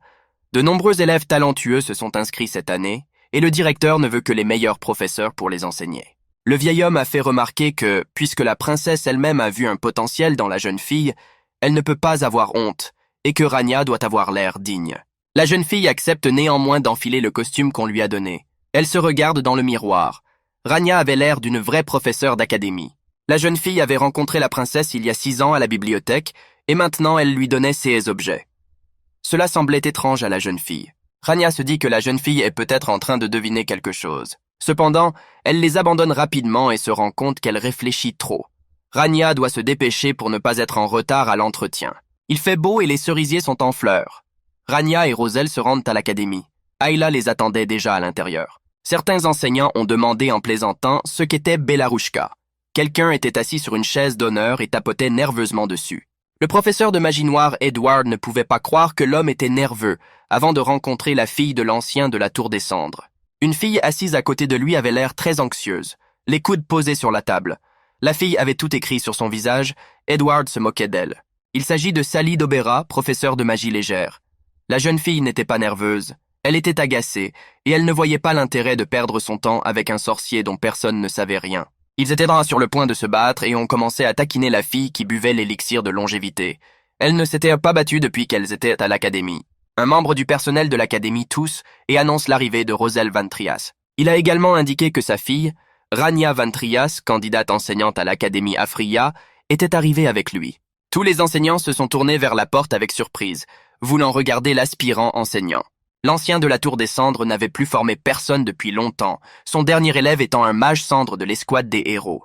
Speaker 1: de nombreux élèves talentueux se sont inscrits cette année et le directeur ne veut que les meilleurs professeurs pour les enseigner. Le vieil homme a fait remarquer que, puisque la princesse elle-même a vu un potentiel dans la jeune fille, elle ne peut pas avoir honte et que Rania doit avoir l'air digne. La jeune fille accepte néanmoins d'enfiler le costume qu'on lui a donné. Elle se regarde dans le miroir. Rania avait l'air d'une vraie professeure d'académie. La jeune fille avait rencontré la princesse il y a 6 ans à la bibliothèque et maintenant elle lui donnait ses objets. Cela semblait étrange à la jeune fille. Rania se dit que la jeune fille est peut-être en train de deviner quelque chose. Cependant, elle les abandonne rapidement et se rend compte qu'elle réfléchit trop. Rania doit se dépêcher pour ne pas être en retard à l'entretien. Il fait beau et les cerisiers sont en fleurs. Rania et Roselle se rendent à l'académie. Ayla les attendait déjà à l'intérieur. Certains enseignants ont demandé en plaisantant ce qu'était Belarushka. Quelqu'un était assis sur une chaise d'honneur et tapotait nerveusement dessus. Le professeur de magie noire Edward ne pouvait pas croire que l'homme était nerveux avant de rencontrer la fille de l'ancien de la Tour des Cendres. Une fille assise à côté de lui avait l'air très anxieuse, les coudes posés sur la table. La fille avait tout écrit sur son visage. Edward se moquait d'elle. Il s'agit de Sally Dobera, professeure de magie légère. La jeune fille n'était pas nerveuse, elle était agacée, et elle ne voyait pas l'intérêt de perdre son temps avec un sorcier dont personne ne savait rien. Ils étaient sur le point de se battre et ont commencé à taquiner la fille qui buvait l'élixir de longévité. Elle ne s'était pas battue depuis qu'elles étaient à l'académie. Un membre du personnel de l'académie tousse et annonce l'arrivée de Roselle Van Trias. Il a également indiqué que sa fille, Rania Van Trias, candidate enseignante à l'académie Afria, était arrivée avec lui. Tous les enseignants se sont tournés vers la porte avec surprise, voulant regarder l'aspirant enseignant. L'ancien de la Tour des Cendres n'avait plus formé personne depuis longtemps, son dernier élève étant un mage cendre de l'escouade des héros.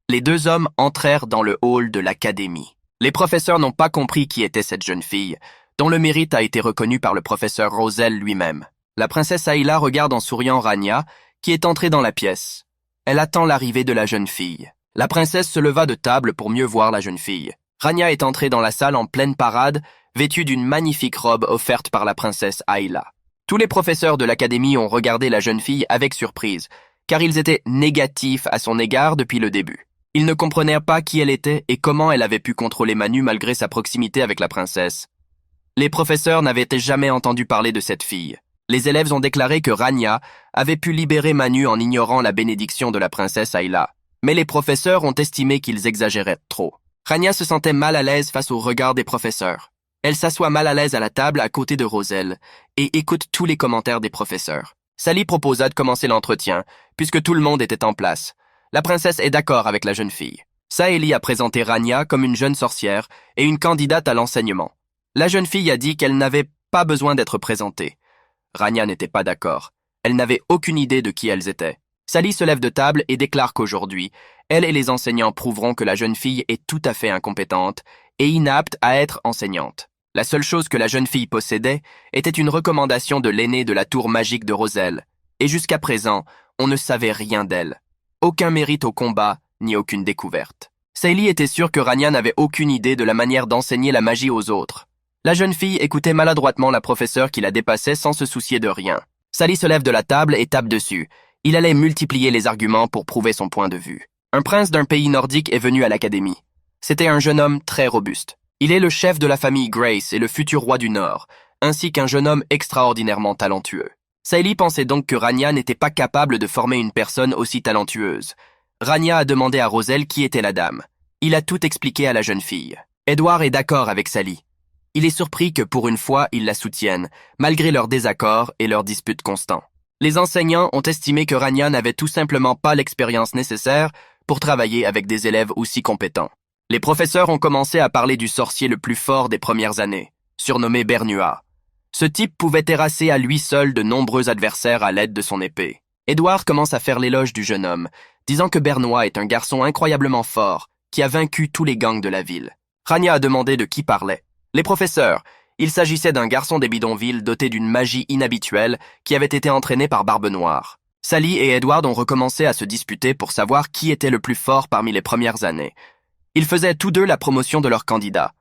Speaker 1: Les 2 hommes entrèrent dans le hall de l'académie. Les professeurs n'ont pas compris qui était cette jeune fille. dont le mérite a été reconnu par le professeur Roselle lui-même. La princesse Ayla regarde en souriant Rania, qui est entrée dans la pièce. Elle attend l'arrivée de la jeune fille. La princesse se leva de table pour mieux voir la jeune fille. Rania est entrée dans la salle en pleine parade, vêtue d'une magnifique robe offerte par la princesse Ayla. Tous les professeurs de l'académie ont regardé la jeune fille avec surprise, car ils étaient négatifs à son égard depuis le début. Ils ne comprenaient pas qui elle était et comment elle avait pu contrôler Manu malgré sa proximité avec la princesse. Les professeurs n'avaient jamais entendu parler de cette fille. Les élèves ont déclaré que Rania avait pu libérer Manu en ignorant la bénédiction de la princesse Ayla. Mais les professeurs ont estimé qu'ils exagéraient trop. Rania se sentait mal à l'aise face au regard des professeurs. Elle s'assoit mal à l'aise à la table à côté de Roselle et écoute tous les commentaires des professeurs. Sally proposa de commencer l'entretien, puisque tout le monde était en place. La princesse est d'accord avec la jeune fille. Saeli a présenté Rania comme une jeune sorcière et une candidate à l'enseignement. La jeune fille a dit qu'elle n'avait pas besoin d'être présentée. Rania n'était pas d'accord. Elle n'avait aucune idée de qui elles étaient. Sally se lève de table et déclare qu'aujourd'hui, elle et les enseignants prouveront que la jeune fille est tout à fait incompétente et inapte à être enseignante. La seule chose que la jeune fille possédait était une recommandation de l'aînée de la tour magique de Roselle. Et jusqu'à présent, on ne savait rien d'elle. Aucun mérite au combat, ni aucune découverte. Saeli était sûre que Rania n'avait aucune idée de la manière d'enseigner la magie aux autres. La jeune fille écoutait maladroitement la professeure qui la dépassait sans se soucier de rien. Sally se lève de la table et tape dessus. Il allait multiplier les arguments pour prouver son point de vue. Un prince d'un pays nordique est venu à l'académie. C'était un jeune homme très robuste. Il est le chef de la famille Grace et le futur roi du Nord, ainsi qu'un jeune homme extraordinairement talentueux. Saeli pensait donc que Rania n'était pas capable de former une personne aussi talentueuse. Rania a demandé à Roselle qui était la dame. Il a tout expliqué à la jeune fille. Edward est d'accord avec Sally. Il est surpris que pour une fois, ils la soutiennent, malgré leurs désaccords et leurs disputes constants. Les enseignants ont estimé que Rania n'avait tout simplement pas l'expérience nécessaire pour travailler avec des élèves aussi compétents. Les professeurs ont commencé à parler du sorcier le plus fort des premières années, surnommé Bernua. Ce type pouvait terrasser à lui seul de nombreux adversaires à l'aide de son épée. Edward commence à faire l'éloge du jeune homme, disant que Bernua est un garçon incroyablement fort qui a vaincu tous les gangs de la ville. Rania a demandé de qui parlait. Les professeurs, il s'agissait d'un garçon des bidonvilles doté d'une magie inhabituelle qui avait été entraîné par Barbe Noire. Sally et Edward ont recommencé à se disputer pour savoir qui était le plus fort parmi les premières années. Ils faisaient tous deux la promotion de leur candidat.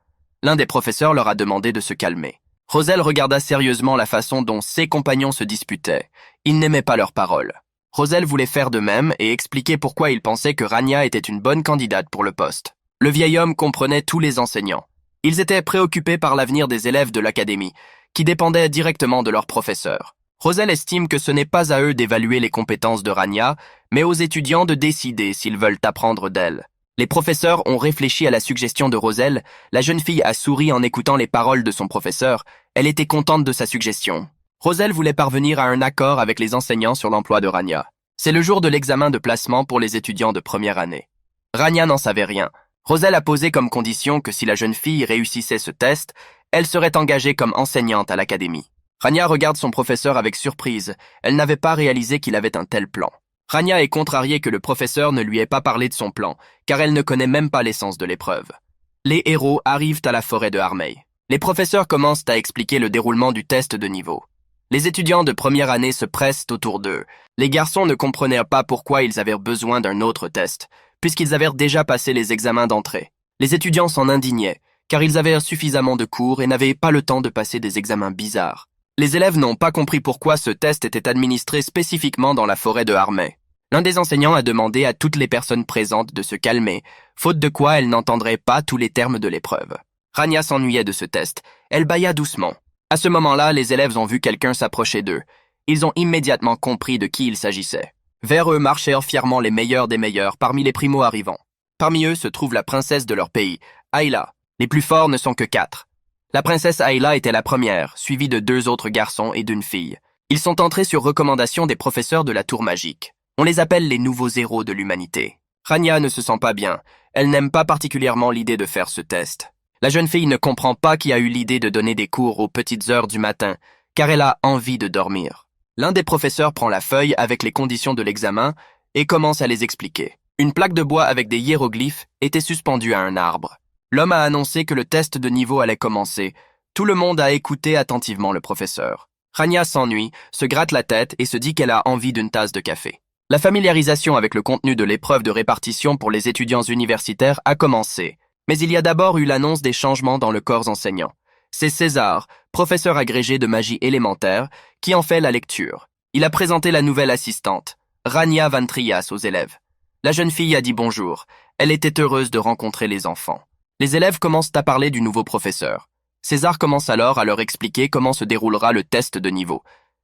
Speaker 1: L'un des professeurs leur a demandé de se calmer. Roselle regarda sérieusement la façon dont ses compagnons se disputaient. Ils n'aimaient pas leurs paroles. Roselle voulait faire de même et expliquer pourquoi il pensait que Rania était une bonne candidate pour le poste. Le vieil homme comprenait tous les enseignants. Ils étaient préoccupés par l'avenir des élèves de l'académie, qui dépendaient directement de leurs professeurs. Roselle estime que ce n'est pas à eux d'évaluer les compétences de Rania, mais aux étudiants de décider s'ils veulent apprendre d'elle. Les professeurs ont réfléchi à la suggestion de Roselle. La jeune fille a souri en écoutant les paroles de son professeur. Elle était contente de sa suggestion. Roselle voulait parvenir à un accord avec les enseignants sur l'emploi de Rania. C'est le jour de l'examen de placement pour les étudiants de première année. Rania n'en savait rien. Roselle a posé comme condition que si la jeune fille réussissait ce test, elle serait engagée comme enseignante à l'académie. Rania regarde son professeur avec surprise. Elle n'avait pas réalisé qu'il avait un tel plan. Rania est contrariée que le professeur ne lui ait pas parlé de son plan, car elle ne connaît même pas l'essence de l'épreuve. Les héros arrivent à la forêt de Harmeil. Les professeurs commencent à expliquer le déroulement du test de niveau. Les étudiants de première année se pressent autour d'eux. Les garçons ne comprenaient pas pourquoi ils avaient besoin d'un autre test, puisqu'ils avaient déjà passé les examens d'entrée. Les étudiants s'en indignaient, car ils avaient suffisamment de cours et n'avaient pas le temps de passer des examens bizarres. Les élèves n'ont pas compris pourquoi ce test était administré spécifiquement dans la forêt de Harmeil. L'un des enseignants a demandé à toutes les personnes présentes de se calmer, faute de quoi elles n'entendraient pas tous les termes de l'épreuve. Rania s'ennuyait de ce test. Elle bâilla doucement. À ce moment-là, les élèves ont vu quelqu'un s'approcher d'eux. Ils ont immédiatement compris de qui il s'agissait. Vers eux marchèrent fièrement les meilleurs des meilleurs parmi les primo-arrivants. Parmi eux se trouve la princesse de leur pays, Ayla. Les plus forts ne sont que 4. La princesse Ayla était la première, suivie de 2 autres garçons et d'une fille. Ils sont entrés sur recommandation des professeurs de la tour magique. On les appelle les nouveaux héros de l'humanité. Rania ne se sent pas bien. Elle n'aime pas particulièrement l'idée de faire ce test. La jeune fille ne comprend pas qui a eu l'idée de donner des cours aux petites heures du matin, car elle a envie de dormir. L'un des professeurs prend la feuille avec les conditions de l'examen et commence à les expliquer. Une plaque de bois avec des hiéroglyphes était suspendue à un arbre. L'homme a annoncé que le test de niveau allait commencer. Tout le monde a écouté attentivement le professeur. Rania s'ennuie, se gratte la tête et se dit qu'elle a envie d'une tasse de café. La familiarisation avec le contenu de l'épreuve de répartition pour les étudiants universitaires a commencé, mais il y a d'abord eu l'annonce des changements dans le corps enseignant. C'est César, professeur agrégé de magie élémentaire, qui en fait la lecture. Il a présenté la nouvelle assistante, Rania Van Trias, aux élèves. La jeune fille a dit bonjour. Elle était heureuse de rencontrer les enfants. Les élèves commencent à parler du nouveau professeur. César commence alors à leur expliquer comment se déroulera le test de niveau.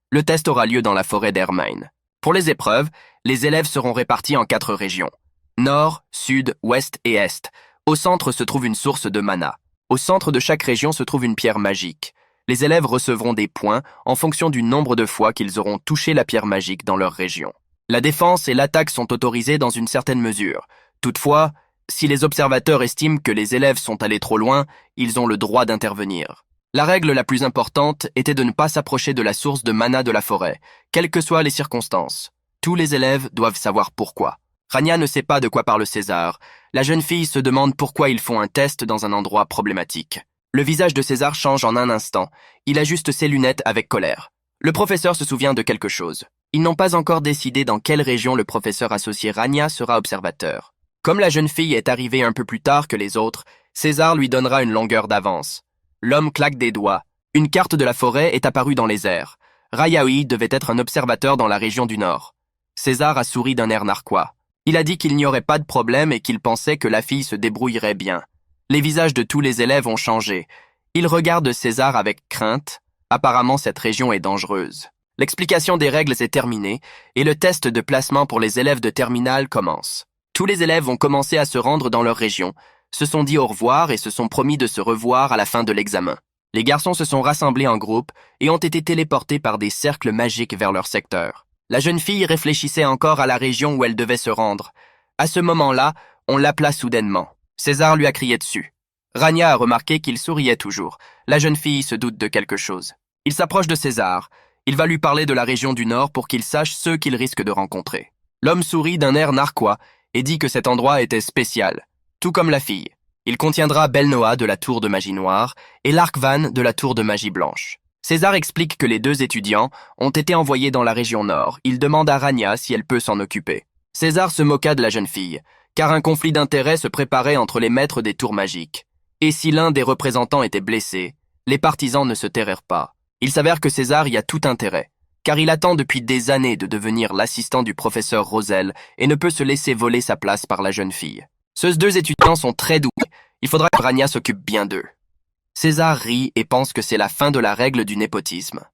Speaker 1: Le test aura lieu dans la forêt d'Hermine. Pour les épreuves, les élèves seront répartis en 4 régions. Nord, Sud, Ouest et Est. Au centre se trouve une source de mana. Au centre de chaque région se trouve une pierre magique. Les élèves recevront des points en fonction du nombre de fois qu'ils auront touché la pierre magique dans leur région. La défense et l'attaque sont autorisées dans une certaine mesure. Toutefois, si les observateurs estiment que les élèves sont allés trop loin, ils ont le droit d'intervenir. La règle la plus importante était de ne pas s'approcher de la source de mana de la forêt, quelles que soient les circonstances. Tous les élèves doivent savoir pourquoi. Rania ne sait pas de quoi parle César. La jeune fille se demande pourquoi ils font un test dans un endroit problématique. Le visage de César change en un instant. Il ajuste ses lunettes avec colère. Le professeur se souvient de quelque chose. Ils n'ont pas encore décidé dans quelle région le professeur associé Rania sera observateur. Comme la jeune fille est arrivée un peu plus tard que les autres, César lui donnera une longueur d'avance. L'homme claque des doigts. Une carte de la forêt est apparue dans les airs. Rayaoui devait être un observateur dans la région du Nord. César a souri d'un air narquois. Il a dit qu'il n'y aurait pas de problème et qu'il pensait que la fille se débrouillerait bien. Les visages de tous les élèves ont changé. Ils regardent César avec crainte. Apparemment, cette région est dangereuse. L'explication des règles est terminée et le test de placement pour les élèves de terminale commence. Tous les élèves ont commencé à se rendre dans leur région, se sont dit au revoir et se sont promis de se revoir à la fin de l'examen. Les garçons se sont rassemblés en groupe et ont été téléportés par des cercles magiques vers leur secteur. La jeune fille réfléchissait encore à la région où elle devait se rendre. À ce moment-là, on l'appela soudainement. César lui a crié dessus. Rania a remarqué qu'il souriait toujours. La jeune fille se doute de quelque chose. Il s'approche de César. Il va lui parler de la région du Nord pour qu'il sache ceux qu'il risque de rencontrer. L'homme sourit d'un air narquois et dit que cet endroit était spécial, tout comme la fille. Il contiendra Belnoa de la tour de magie noire et Larkvan de la tour de magie blanche. César explique que les 2 étudiants ont été envoyés dans la région Nord. Il demande à Rania si elle peut s'en occuper. César se moqua de la jeune fille, car un conflit d'intérêts se préparait entre les maîtres des tours magiques. Et si l'un des représentants était blessé, les partisans ne se tairent pas. Il s'avère que César y a tout intérêt, car il attend depuis des années de devenir l'assistant du professeur Rosel et ne peut se laisser voler sa place par la jeune fille. Ces 2 étudiants sont très doués. Il faudra que Rania s'occupe bien d'eux. César rit et pense que c'est la fin de la règle du népotisme.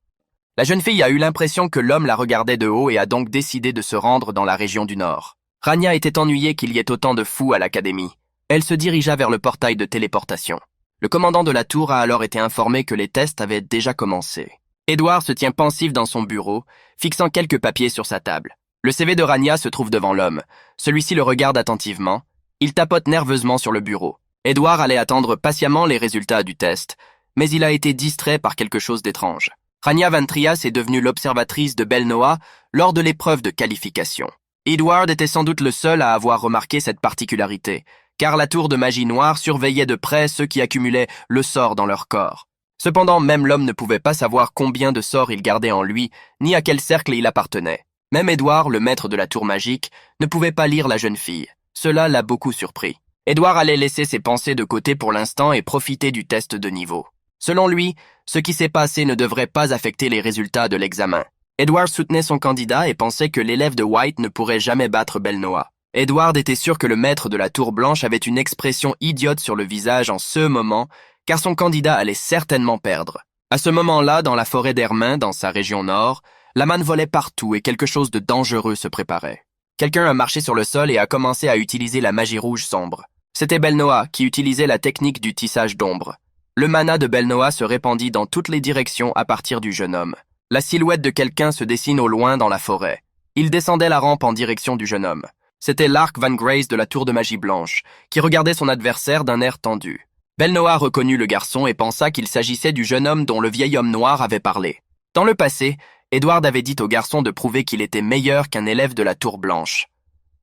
Speaker 1: La jeune fille a eu l'impression que l'homme la regardait de haut et a donc décidé de se rendre dans la région du Nord. Rania était ennuyée qu'il y ait autant de fous à l'académie. Elle se dirigea vers le portail de téléportation. Le commandant de la tour a alors été informé que les tests avaient déjà commencé. Édouard se tient pensif dans son bureau, fixant quelques papiers sur sa table. Le CV de Rania se trouve devant l'homme. Celui-ci le regarde attentivement. Il tapote nerveusement sur le bureau. Édouard allait attendre patiemment les résultats du test, mais il a été distrait par quelque chose d'étrange. Rania Van Trias est devenue l'observatrice de Belnoa lors de l'épreuve de qualification. Edward était sans doute le seul à avoir remarqué cette particularité, car la tour de magie noire surveillait de près ceux qui accumulaient le sort dans leur corps. Cependant, même l'homme ne pouvait pas savoir combien de sorts il gardait en lui, ni à quel cercle il appartenait. Même Edward, le maître de la tour magique, ne pouvait pas lire la jeune fille. Cela l'a beaucoup surpris. Edward allait laisser ses pensées de côté pour l'instant et profiter du test de niveau. Selon lui, ce qui s'est passé ne devrait pas affecter les résultats de l'examen. Edward soutenait son candidat et pensait que l'élève de White ne pourrait jamais battre Belnoa. Edward était sûr que le maître de la tour blanche avait une expression idiote sur le visage en ce moment, car son candidat allait certainement perdre. À ce moment-là, dans la forêt d'Hermin, dans sa région nord, la manne volait partout et quelque chose de dangereux se préparait. Quelqu'un a marché sur le sol et a commencé à utiliser la magie rouge sombre. C'était Belnoa qui utilisait la technique du tissage d'ombre. Le mana de Belnoa se répandit dans toutes les directions à partir du jeune homme. La silhouette de quelqu'un se dessine au loin dans la forêt. Il descendait la rampe en direction du jeune homme. C'était Lark Van Grace de la tour de magie blanche, qui regardait son adversaire d'un air tendu. Belnoa reconnut le garçon et pensa qu'il s'agissait du jeune homme dont le vieil homme noir avait parlé. Dans le passé, Edward avait dit au garçon de prouver qu'il était meilleur qu'un élève de la tour blanche.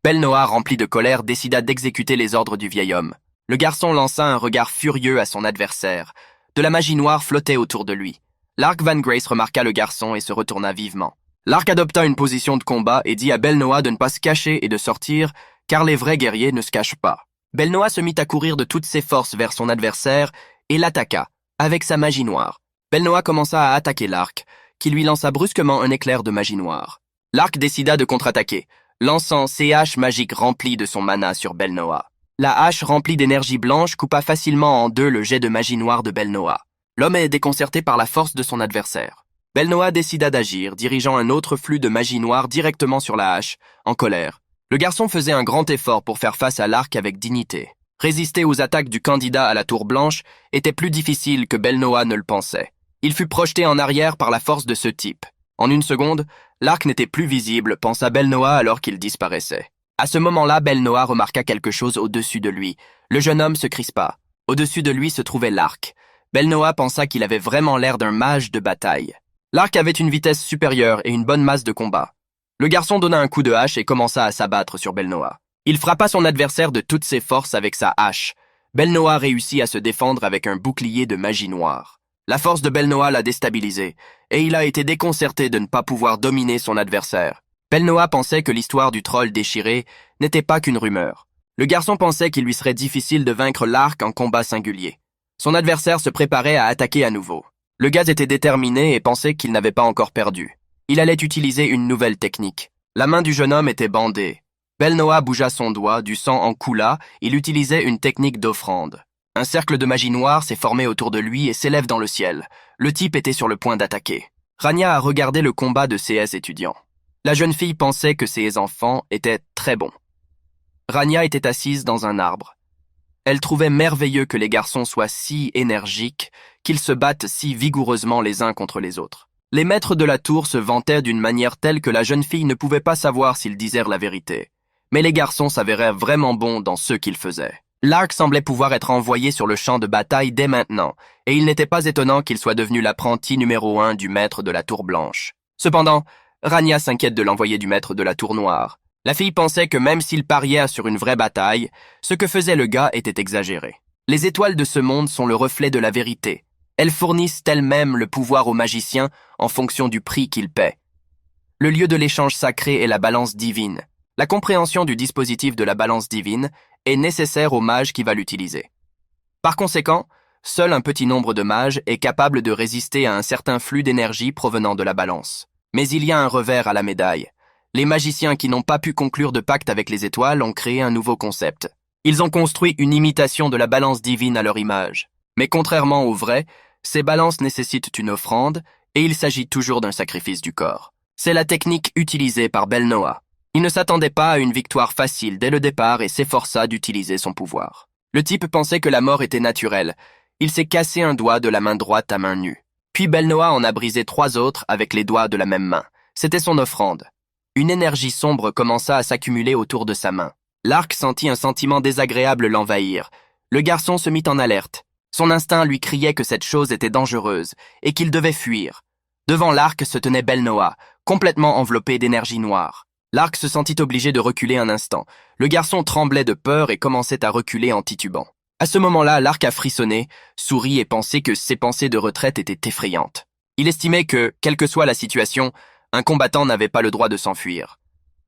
Speaker 1: Belnoa, rempli de colère, décida d'exécuter les ordres du vieil homme. Le garçon lança un regard furieux à son adversaire. De la magie noire flottait autour de lui. Lark Van Grace remarqua le garçon et se retourna vivement. Lark adopta une position de combat et dit à Belnoa de ne pas se cacher et de sortir, car les vrais guerriers ne se cachent pas. Belnoa se mit à courir de toutes ses forces vers son adversaire et l'attaqua, avec sa magie noire. Belnoa commença à attaquer Lark, qui lui lança brusquement un éclair de magie noire. Lark décida de contre-attaquer, lançant ses haches magiques remplies de son mana sur Belnoa. La hache remplie d'énergie blanche coupa facilement en deux le jet de magie noire de Belnoa. L'homme est déconcerté par la force de son adversaire. Belnoa décida d'agir, dirigeant un autre flux de magie noire directement sur la hache, en colère. Le garçon faisait un grand effort pour faire face à Lark avec dignité. Résister aux attaques du candidat à la tour blanche était plus difficile que Belnoa ne le pensait. Il fut projeté en arrière par la force de ce type. En une seconde, Lark n'était plus visible, pensa Belnoa alors qu'il disparaissait. À ce moment-là, Belnoa remarqua quelque chose au-dessus de lui. Le jeune homme se crispa. Au-dessus de lui se trouvait Lark. Belnoa pensa qu'il avait vraiment l'air d'un mage de bataille. Lark avait une vitesse supérieure et une bonne masse de combat. Le garçon donna un coup de hache et commença à s'abattre sur Belnoa. Il frappa son adversaire de toutes ses forces avec sa hache. Belnoa réussit à se défendre avec un bouclier de magie noire. La force de Belnoa l'a déstabilisé, et il a été déconcerté de ne pas pouvoir dominer son adversaire. Belnoa pensait que l'histoire du troll déchiré n'était pas qu'une rumeur. Le garçon pensait qu'il lui serait difficile de vaincre Lark en combat singulier. Son adversaire se préparait à attaquer à nouveau. Le gars était déterminé et pensait qu'il n'avait pas encore perdu. Il allait utiliser une nouvelle technique. La main du jeune homme était bandée. Belnoa bougea son doigt, du sang en coula, il utilisait une technique d'offrande. Un cercle de magie noire s'est formé autour de lui et s'élève dans le ciel. Le type était sur le point d'attaquer. Rania a regardé le combat de ses étudiants. La jeune fille pensait que ses enfants étaient très bons. Rania était assise dans un arbre. Elle trouvait merveilleux que les garçons soient si énergiques, qu'ils se battent si vigoureusement les uns contre les autres. Les maîtres de la tour se vantaient d'une manière telle que la jeune fille ne pouvait pas savoir s'ils disaient la vérité. Mais les garçons s'avéraient vraiment bons dans ce qu'ils faisaient. Lark semblait pouvoir être envoyé sur le champ de bataille dès maintenant, et il n'était pas étonnant qu'il soit devenu l'apprenti numéro 1 du maître de la tour blanche. Cependant, Rania s'inquiète de l'envoyer du maître de la tour noire. La fille pensait que même s'il pariait sur une vraie bataille, ce que faisait le gars était exagéré. Les étoiles de ce monde sont le reflet de la vérité. Elles fournissent elles-mêmes le pouvoir aux magiciens en fonction du prix qu'ils paient. Le lieu de l'échange sacré est la balance divine. La compréhension du dispositif de la balance divine est nécessaire au mage qui va l'utiliser. Par conséquent, seul un petit nombre de mages est capable de résister à un certain flux d'énergie provenant de la balance. Mais il y a un revers à la médaille. Les magiciens qui n'ont pas pu conclure de pacte avec les étoiles ont créé un nouveau concept. Ils ont construit une imitation de la balance divine à leur image. Mais contrairement au vrai, ces balances nécessitent une offrande et il s'agit toujours d'un sacrifice du corps. C'est la technique utilisée par Belnoa. Il ne s'attendait pas à une victoire facile dès le départ et s'efforça d'utiliser son pouvoir. Le type pensait que la mort était naturelle. Il s'est cassé un doigt de la main droite à main nue. Puis Belnoa en a brisé 3 autres avec les doigts de la même main. C'était son offrande. Une énergie sombre commença à s'accumuler autour de sa main. Lark sentit un sentiment désagréable l'envahir. Le garçon se mit en alerte. Son instinct lui criait que cette chose était dangereuse et qu'il devait fuir. Devant Lark se tenait Belnoa, complètement enveloppé d'énergie noire. Lark se sentit obligé de reculer un instant. Le garçon tremblait de peur et commençait à reculer en titubant. À ce moment-là, Lark a frissonné, souri et pensé que ses pensées de retraite étaient effrayantes. Il estimait que, quelle que soit la situation, un combattant n'avait pas le droit de s'enfuir.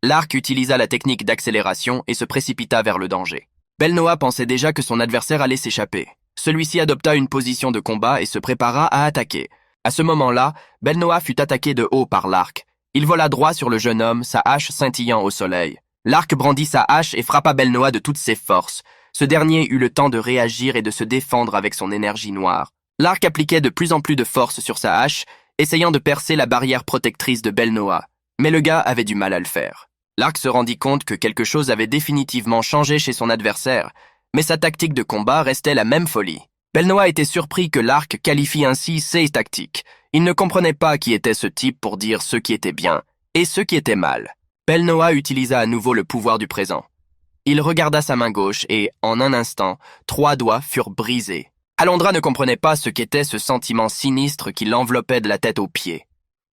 Speaker 1: Lark utilisa la technique d'accélération et se précipita vers le danger. Belnoa pensait déjà que son adversaire allait s'échapper. Celui-ci adopta une position de combat et se prépara à attaquer. À ce moment-là, Belnoa fut attaqué de haut par Lark. Il vola droit sur le jeune homme, sa hache scintillant au soleil. Lark brandit sa hache et frappa Belnoa de toutes ses forces. Ce dernier eut le temps de réagir et de se défendre avec son énergie noire. Lark appliquait de plus en plus de force sur sa hache, essayant de percer la barrière protectrice de Belnoa. Mais le gars avait du mal à le faire. Lark se rendit compte que quelque chose avait définitivement changé chez son adversaire, mais sa tactique de combat restait la même folie. Belnoa était surpris que Lark qualifie ainsi ses tactiques. Il ne comprenait pas qui était ce type pour dire ce qui était bien et ce qui était mal. Belnoa utilisa à nouveau le pouvoir du présent. Il regarda sa main gauche et, en un instant, 3 doigts furent brisés. Alondra ne comprenait pas ce qu'était ce sentiment sinistre qui l'enveloppait de la tête aux pieds.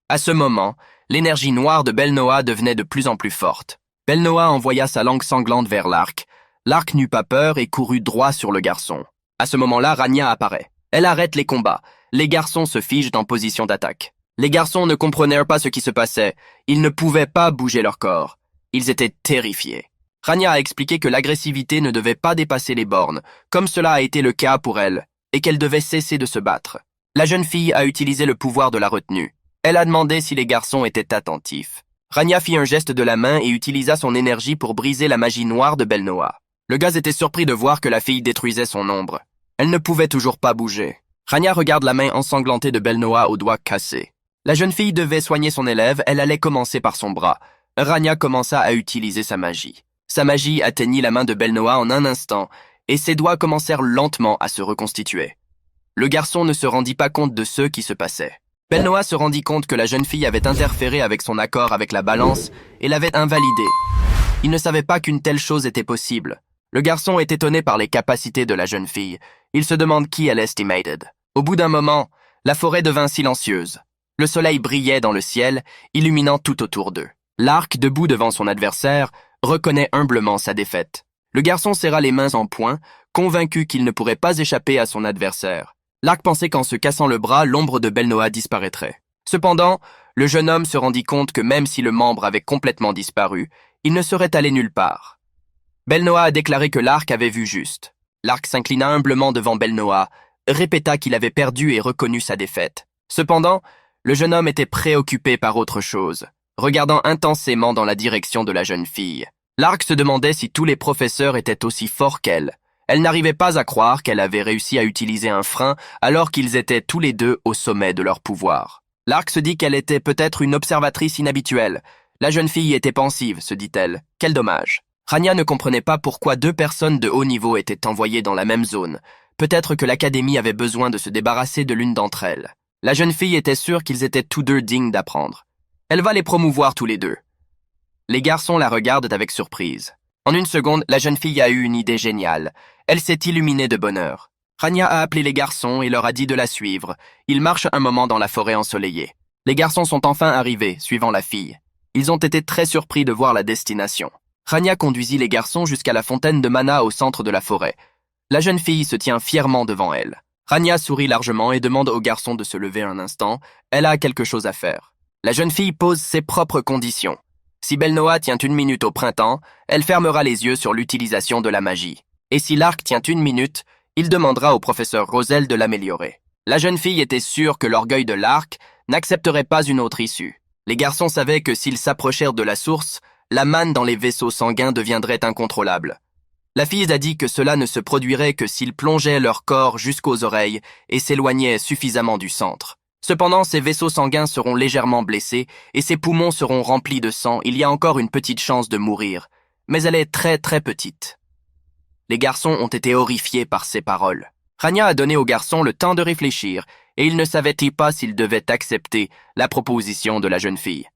Speaker 1: À ce moment, l'énergie noire de Belnoa devenait de plus en plus forte. Belnoa envoya sa langue sanglante vers Lark. Lark n'eut pas peur et courut droit sur le garçon. À ce moment-là, Rania apparaît. Elle arrête les combats. Les garçons se figent en position d'attaque. Les garçons ne comprenaient pas ce qui se passait. Ils ne pouvaient pas bouger leur corps. Ils étaient terrifiés. Rania a expliqué que l'agressivité ne devait pas dépasser les bornes, comme cela a été le cas pour elle, et qu'elle devait cesser de se battre. La jeune fille a utilisé le pouvoir de la retenue. Elle a demandé si les garçons étaient attentifs. Rania fit un geste de la main et utilisa son énergie pour briser la magie noire de Belnoa. Le gars était surpris de voir que la fille détruisait son ombre. Elle ne pouvait toujours pas bouger. Rania regarde la main ensanglantée de Belnoa aux doigts cassés. La jeune fille devait soigner son élève, elle allait commencer par son bras. Rania commença à utiliser sa magie. Sa magie atteignit la main de Belnoa en un instant, et ses doigts commencèrent lentement à se reconstituer. Le garçon ne se rendit pas compte de ce qui se passait. Belnoa se rendit compte que la jeune fille avait interféré avec son accord avec la balance et l'avait invalidé. Il ne savait pas qu'une telle chose était possible. Le garçon est étonné par les capacités de la jeune fille. Il se demande qui elle estimated. Au bout d'un moment, la forêt devint silencieuse. Le soleil brillait dans le ciel, illuminant tout autour d'eux. Lark, debout devant son adversaire, reconnaît humblement sa défaite. Le garçon serra les mains en poing, convaincu qu'il ne pourrait pas échapper à son adversaire. Lark pensait qu'en se cassant le bras, l'ombre de Belnoa disparaîtrait. Cependant, le jeune homme se rendit compte que même si le membre avait complètement disparu, il ne serait allé nulle part. Belnoa a déclaré que Lark avait vu juste. Lark s'inclina humblement devant Belnoa, répéta qu'il avait perdu et reconnu sa défaite. Cependant, le jeune homme était préoccupé par autre chose, regardant intensément dans la direction de la jeune fille. Lark se demandait si tous les professeurs étaient aussi forts qu'elle. Elle n'arrivait pas à croire qu'elle avait réussi à utiliser un frein alors qu'ils étaient tous les deux au sommet de leur pouvoir. Lark se dit qu'elle était peut-être une observatrice inhabituelle. La jeune fille était pensive, se dit-elle. Quel dommage. Rania ne comprenait pas pourquoi deux personnes de haut niveau étaient envoyées dans la même zone. Peut-être que l'académie avait besoin de se débarrasser de l'une d'entre elles. La jeune fille était sûre qu'ils étaient tous deux dignes d'apprendre. Elle va les promouvoir tous les deux. Les garçons la regardent avec surprise. En une seconde, la jeune fille a eu une idée géniale. Elle s'est illuminée de bonheur. Rania a appelé les garçons et leur a dit de la suivre. Ils marchent un moment dans la forêt ensoleillée. Les garçons sont enfin arrivés, suivant la fille. Ils ont été très surpris de voir la destination. Rania conduisit les garçons jusqu'à la fontaine de mana au centre de la forêt. La jeune fille se tient fièrement devant elle. Rania sourit largement et demande aux garçons de se lever un instant. Elle a quelque chose à faire. La jeune fille pose ses propres conditions. Si Belnoa tient 1 minute au printemps, elle fermera les yeux sur l'utilisation de la magie. Et si Lark tient 1 minute, il demandera au professeur Roselle de l'améliorer. La jeune fille était sûre que l'orgueil de Lark n'accepterait pas une autre issue. Les garçons savaient que s'ils s'approchèrent de la source, la manne dans les vaisseaux sanguins deviendrait incontrôlable. La fille a dit que cela ne se produirait que s'ils plongeaient leur corps jusqu'aux oreilles et s'éloignaient suffisamment du centre. Cependant, ces vaisseaux sanguins seront légèrement blessés et ses poumons seront remplis de sang. Il y a encore une petite chance de mourir, mais elle est très très petite. Les garçons ont été horrifiés par ces paroles. Rania a donné aux garçons le temps de réfléchir et ils ne savaient pas s'ils devaient accepter la proposition de la jeune fille.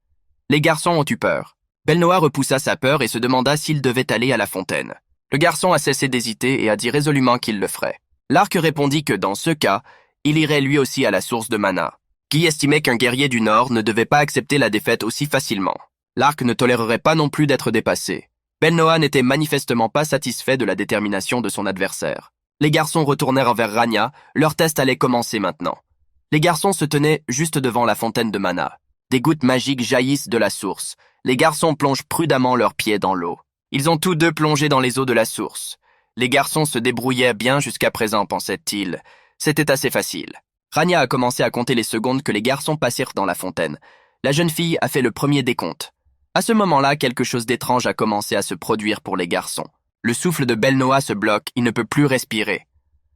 Speaker 1: Les garçons ont eu peur. Belnoa repoussa sa peur et se demanda s'il devait aller à la fontaine. Le garçon a cessé d'hésiter et a dit résolument qu'il le ferait. Lark répondit que dans ce cas, il irait lui aussi à la source de mana. Guy estimait qu'un guerrier du Nord ne devait pas accepter la défaite aussi facilement. Lark ne tolérerait pas non plus d'être dépassé. Belnoa n'était manifestement pas satisfait de la détermination de son adversaire. Les garçons retournèrent vers Rania, leur test allait commencer maintenant. Les garçons se tenaient juste devant la fontaine de mana. Des gouttes magiques jaillissent de la source. Les garçons plongent prudemment leurs pieds dans l'eau. Ils ont tous deux plongé dans les eaux de la source. Les garçons se débrouillaient bien jusqu'à présent, pensait-il. C'était assez facile. Rania a commencé à compter les secondes que les garçons passèrent dans la fontaine. La jeune fille a fait le premier décompte. À ce moment-là, quelque chose d'étrange a commencé à se produire pour les garçons. Le souffle de Belnoa se bloque, il ne peut plus respirer.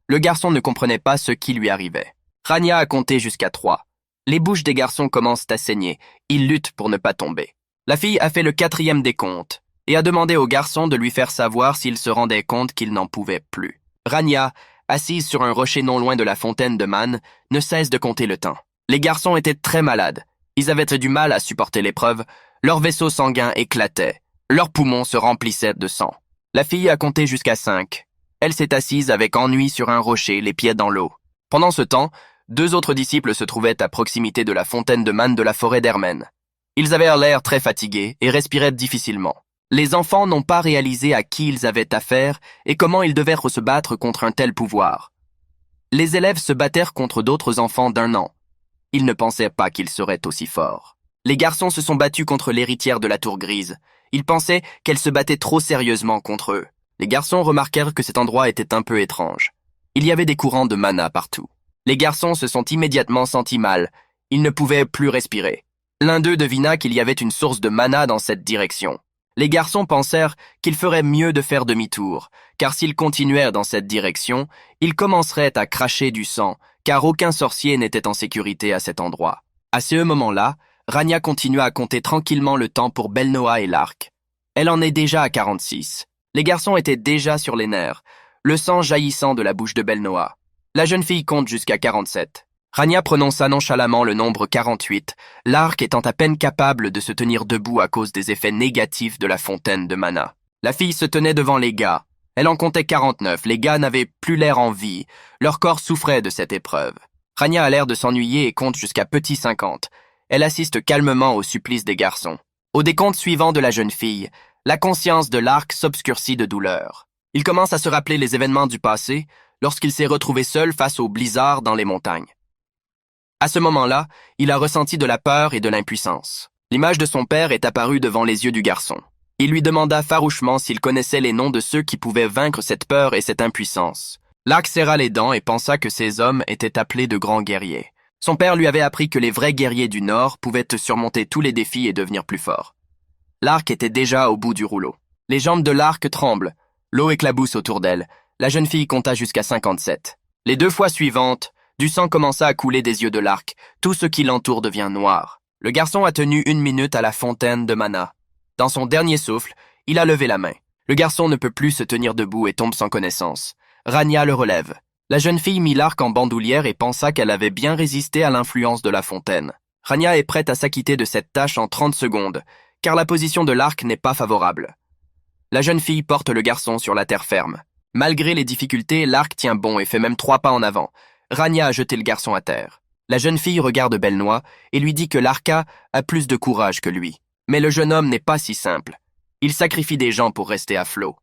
Speaker 1: Le garçon ne comprenait pas ce qui lui arrivait. Rania a compté jusqu'à 3. Les bouches des garçons commencent à saigner. Ils luttent pour ne pas tomber. La fille a fait le 4e décompte et a demandé aux garçons de lui faire savoir s'ils se rendaient compte qu'ils n'en pouvaient plus. Rania, assise sur un rocher non loin de la fontaine de Man, ne cesse de compter le temps. Les garçons étaient très malades. Ils avaient du mal à supporter l'épreuve. Leurs vaisseaux sanguins éclataient. Leurs poumons se remplissaient de sang. La fille a compté jusqu'à 5. Elle s'est assise avec ennui sur un rocher, les pieds dans l'eau. Pendant ce temps, 2 autres disciples se trouvaient à proximité de la fontaine de Man de la forêt d'Hermen. Ils avaient l'air très fatigués et respiraient difficilement. Les enfants n'ont pas réalisé à qui ils avaient affaire et comment ils devaient se battre contre un tel pouvoir. Les élèves se battèrent contre d'autres enfants d'1 an. Ils ne pensaient pas qu'ils seraient aussi forts. Les garçons se sont battus contre l'héritière de la tour grise. Ils pensaient qu'elle se battait trop sérieusement contre eux. Les garçons remarquèrent que cet endroit était un peu étrange. Il y avait des courants de mana partout. Les garçons se sont immédiatement sentis mal. Ils ne pouvaient plus respirer. L'un d'eux devina qu'il y avait une source de mana dans cette direction. Les garçons pensèrent qu'il ferait mieux de faire demi-tour, car s'ils continuèrent dans cette direction, ils commenceraient à cracher du sang, car aucun sorcier n'était en sécurité à cet endroit. À ce moment-là, Rania continua à compter tranquillement le temps pour Belnoa et l'arc. Elle en est déjà à 46. Les garçons étaient déjà sur les nerfs, le sang jaillissant de la bouche de Belnoa. La jeune fille compte jusqu'à 47. Rania prononça nonchalamment le nombre 48, l'arc étant à peine capable de se tenir debout à cause des effets négatifs de la fontaine de mana. La fille se tenait devant les gars. Elle en comptait 49, les gars n'avaient plus l'air en vie, leur corps souffrait de cette épreuve. Rania a l'air de s'ennuyer et compte jusqu'à petit 50. Elle assiste calmement au supplice des garçons. Au décompte suivant de la jeune fille, la conscience de l'arc s'obscurcit de douleur. Il commence à se rappeler les événements du passé lorsqu'il s'est retrouvé seul face au blizzard dans les montagnes. À ce moment-là, il a ressenti de la peur et de l'impuissance. L'image de son père est apparue devant les yeux du garçon. Il lui demanda farouchement s'il connaissait les noms de ceux qui pouvaient vaincre cette peur et cette impuissance. L'arc serra les dents et pensa que ces hommes étaient appelés de grands guerriers. Son père lui avait appris que les vrais guerriers du Nord pouvaient surmonter tous les défis et devenir plus forts. L'arc était déjà au bout du rouleau. Les jambes de l'arc tremblent. L'eau éclabousse autour d'elle. La jeune fille compta jusqu'à 57. Les 2 fois suivantes, du sang commença à couler des yeux de l'arc. Tout ce qui l'entoure devient noir. Le garçon a tenu 1 minute à la fontaine de mana. Dans son dernier souffle, il a levé la main. Le garçon ne peut plus se tenir debout et tombe sans connaissance. Rania le relève. La jeune fille mit l'arc en bandoulière et pensa qu'elle avait bien résisté à l'influence de la fontaine. Rania est prête à s'acquitter de cette tâche en 30 secondes, car la position de l'arc n'est pas favorable. La jeune fille porte le garçon sur la terre ferme. Malgré les difficultés, l'arc tient bon et fait même 3 pas en avant. Rania a jeté le garçon à terre. La jeune fille regarde Belnoa et lui dit que l'Arca a plus de courage que lui. Mais le jeune homme n'est pas si simple. Il sacrifie des gens pour rester à flot.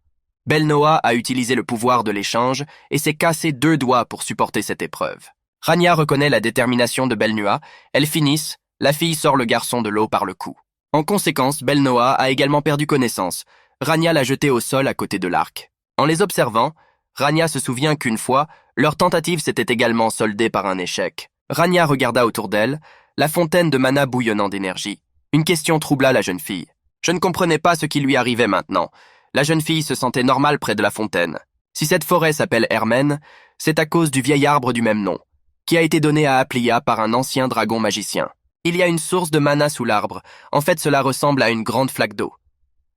Speaker 1: Belnoa a utilisé le pouvoir de l'échange et s'est cassé 2 doigts pour supporter cette épreuve. Rania reconnaît la détermination de Belnoa. Elles finissent, la fille sort le garçon de l'eau par le cou. En conséquence, Belnoa a également perdu connaissance. Rania l'a jeté au sol à côté de l'arc. En les observant, Rania se souvient qu'une fois, leur tentative s'était également soldée par un échec. Rania regarda autour d'elle, la fontaine de mana bouillonnant d'énergie. Une question troubla la jeune fille. Je ne comprenais pas ce qui lui arrivait maintenant. La jeune fille se sentait normale près de la fontaine. Si cette forêt s'appelle Hermène, c'est à cause du vieil arbre du même nom, qui a été donné à Aplia par un ancien dragon magicien. Il y a une source de mana sous l'arbre. En fait, cela ressemble à une grande flaque d'eau.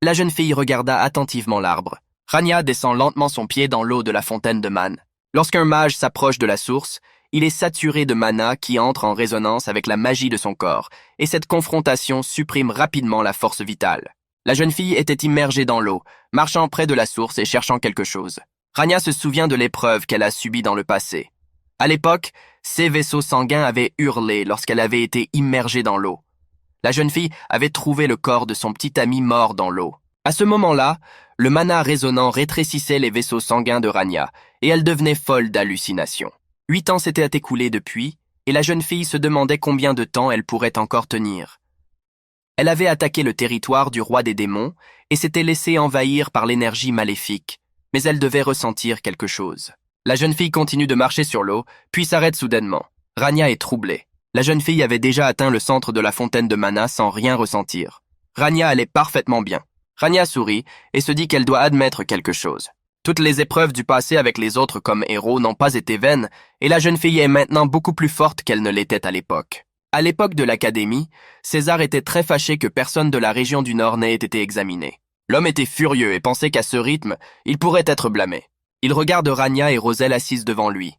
Speaker 1: La jeune fille regarda attentivement l'arbre. Rania descend lentement son pied dans l'eau de la fontaine de Man. Lorsqu'un mage s'approche de la source, il est saturé de mana qui entre en résonance avec la magie de son corps, et cette confrontation supprime rapidement la force vitale. La jeune fille était immergée dans l'eau, marchant près de la source et cherchant quelque chose. Rania se souvient de l'épreuve qu'elle a subie dans le passé. À l'époque, ses vaisseaux sanguins avaient hurlé lorsqu'elle avait été immergée dans l'eau. La jeune fille avait trouvé le corps de son petit ami mort dans l'eau. À ce moment-là, le mana résonnant rétrécissait les vaisseaux sanguins de Rania, et elle devenait folle d'hallucination. 8 ans s'étaient écoulés depuis, et la jeune fille se demandait combien de temps elle pourrait encore tenir. Elle avait attaqué le territoire du roi des démons et s'était laissée envahir par l'énergie maléfique, mais elle devait ressentir quelque chose. La jeune fille continue de marcher sur l'eau, puis s'arrête soudainement. Rania est troublée. La jeune fille avait déjà atteint le centre de la fontaine de mana sans rien ressentir. Rania allait parfaitement bien. Rania sourit et se dit qu'elle doit admettre quelque chose. Toutes les épreuves du passé avec les autres comme héros n'ont pas été vaines, et la jeune fille est maintenant beaucoup plus forte qu'elle ne l'était à l'époque. À l'époque de l'Académie, César était très fâché que personne de la région du Nord n'ait été examiné. L'homme était furieux et pensait qu'à ce rythme, il pourrait être blâmé. Il regarde Rania et Roselle assises devant lui.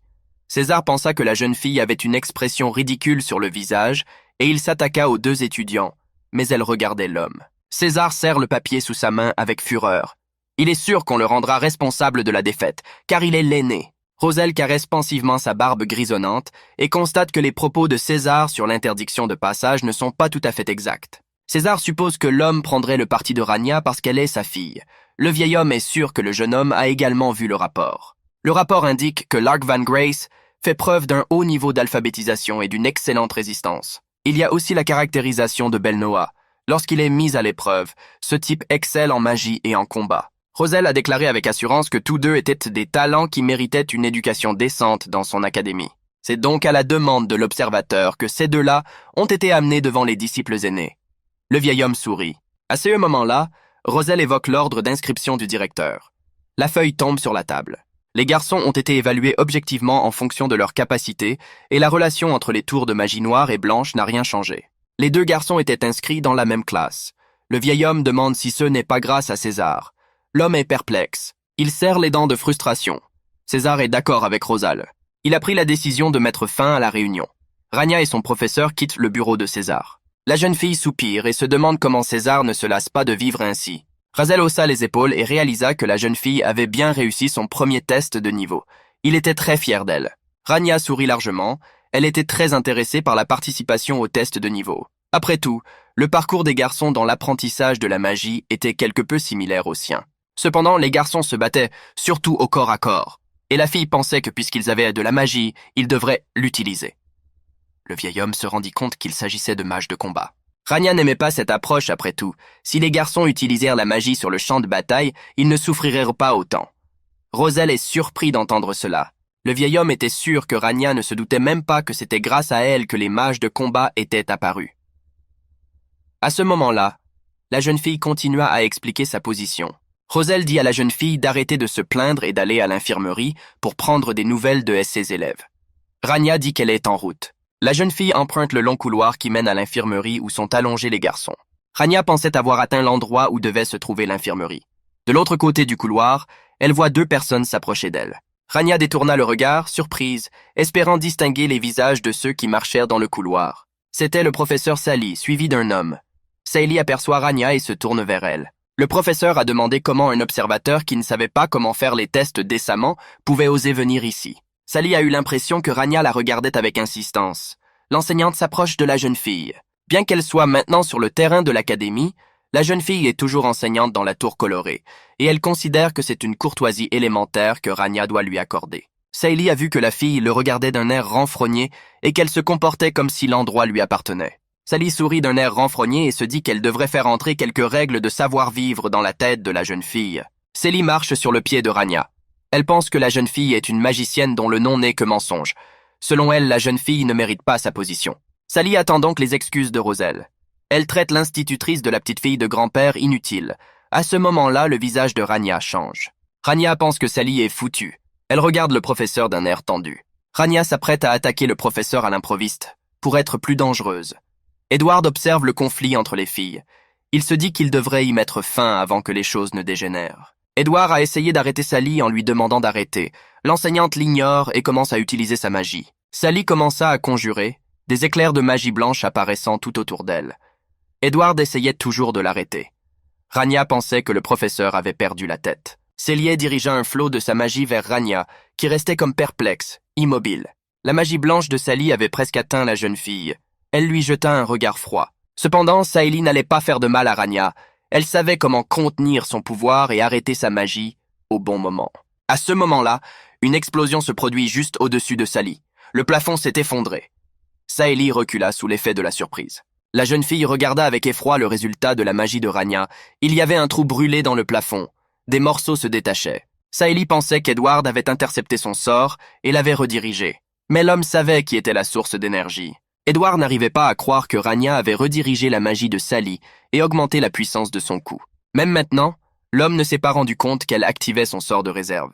Speaker 1: César pensa que la jeune fille avait une expression ridicule sur le visage, et il s'attaqua aux 2 étudiants, mais elle regardait l'homme. César serre le papier sous sa main avec fureur. Il est sûr qu'on le rendra responsable de la défaite, car il est l'aîné. Roselle caresse pensivement sa barbe grisonnante et constate que les propos de César sur l'interdiction de passage ne sont pas tout à fait exacts. César suppose que l'homme prendrait le parti de Rania parce qu'elle est sa fille. Le vieil homme est sûr que le jeune homme a également vu le rapport. Le rapport indique que Lark Van Grace fait preuve d'un haut niveau d'alphabétisation et d'une excellente résistance. Il y a aussi la caractérisation de Belnoa. Lorsqu'il est mis à l'épreuve, ce type excelle en magie et en combat. Roselle a déclaré avec assurance que tous deux étaient des talents qui méritaient une éducation décente dans son académie. C'est donc à la demande de l'observateur que ces deux-là ont été amenés devant les disciples aînés. Le vieil homme sourit. À ce moment-là, Roselle évoque l'ordre d'inscription du directeur. La feuille tombe sur la table. Les garçons ont été évalués objectivement en fonction de leurs capacités et la relation entre les tours de magie noire et blanche n'a rien changé. Les deux garçons étaient inscrits dans la même classe. Le vieil homme demande si ce n'est pas grâce à César. L'homme est perplexe. Il serre les dents de frustration. César est d'accord avec Rosal. Il a pris la décision de mettre fin à la réunion. Rania et son professeur quittent le bureau de César. La jeune fille soupire et se demande comment César ne se lasse pas de vivre ainsi. Rosal haussa les épaules et réalisa que la jeune fille avait bien réussi son premier test de niveau. Il était très fier d'elle. Rania sourit largement. Elle était très intéressée par la participation au test de niveau. Après tout, le parcours des garçons dans l'apprentissage de la magie était quelque peu similaire au sien. Cependant, les garçons se battaient, surtout au corps à corps. Et la fille pensait que puisqu'ils avaient de la magie, ils devraient l'utiliser. Le vieil homme se rendit compte qu'il s'agissait de mages de combat. Rania n'aimait pas cette approche après tout. Si les garçons utilisèrent la magie sur le champ de bataille, ils ne souffriraient pas autant. Roselle est surpris d'entendre cela. Le vieil homme était sûr que Rania ne se doutait même pas que c'était grâce à elle que les mages de combat étaient apparus. À ce moment-là, la jeune fille continua à expliquer sa position. Roselle dit à la jeune fille d'arrêter de se plaindre et d'aller à l'infirmerie pour prendre des nouvelles de ses élèves. Rania dit qu'elle est en route. La jeune fille emprunte le long couloir qui mène à l'infirmerie où sont allongés les garçons. Rania pensait avoir atteint l'endroit où devait se trouver l'infirmerie. De l'autre côté du couloir, elle voit deux personnes s'approcher d'elle. Rania détourna le regard, surprise, espérant distinguer les visages de ceux qui marchèrent dans le couloir. C'était le professeur Sally, suivi d'un homme. Sally aperçoit Rania et se tourne vers elle. Le professeur a demandé comment un observateur qui ne savait pas comment faire les tests décemment pouvait oser venir ici. Sally a eu l'impression que Rania la regardait avec insistance. L'enseignante s'approche de la jeune fille. Bien qu'elle soit maintenant sur le terrain de l'académie, la jeune fille est toujours enseignante dans la tour colorée, et elle considère que c'est une courtoisie élémentaire que Rania doit lui accorder. Sally a vu que la fille le regardait d'un air renfrogné et qu'elle se comportait comme si l'endroit lui appartenait. Sally sourit d'un air renfrogné et se dit qu'elle devrait faire entrer quelques règles de savoir-vivre dans la tête de la jeune fille. Sally marche sur le pied de Rania. Elle pense que la jeune fille est une magicienne dont le nom n'est que mensonge. Selon elle, la jeune fille ne mérite pas sa position. Sally attend donc les excuses de Roselle. Elle traite l'institutrice de la petite fille de grand-père inutile. À ce moment-là, le visage de Rania change. Rania pense que Sally est foutue. Elle regarde le professeur d'un air tendu. Rania s'apprête à attaquer le professeur à l'improviste, pour être plus dangereuse. Edward observe le conflit entre les filles. Il se dit qu'il devrait y mettre fin avant que les choses ne dégénèrent. Edward a essayé d'arrêter Sally en lui demandant d'arrêter. L'enseignante l'ignore et commence à utiliser sa magie. Sally commença à conjurer, des éclairs de magie blanche apparaissant tout autour d'elle. Edward essayait toujours de l'arrêter. Rania pensait que le professeur avait perdu la tête. Célier dirigea un flot de sa magie vers Rania, qui restait comme perplexe, immobile. La magie blanche de Sally avait presque atteint la jeune fille. Elle lui jeta un regard froid. Cependant, Sally n'allait pas faire de mal à Rania. Elle savait comment contenir son pouvoir et arrêter sa magie au bon moment. À ce moment-là, une explosion se produit juste au-dessus de Sally. Le plafond s'est effondré. Sally recula sous l'effet de la surprise. La jeune fille regarda avec effroi le résultat de la magie de Rania. Il y avait un trou brûlé dans le plafond. Des morceaux se détachaient. Sally pensait qu'Edward avait intercepté son sort et l'avait redirigé. Mais l'homme savait qui était la source d'énergie. Edward n'arrivait pas à croire que Rania avait redirigé la magie de Sally et augmenté la puissance de son coup. Même maintenant, l'homme ne s'est pas rendu compte qu'elle activait son sort de réserve.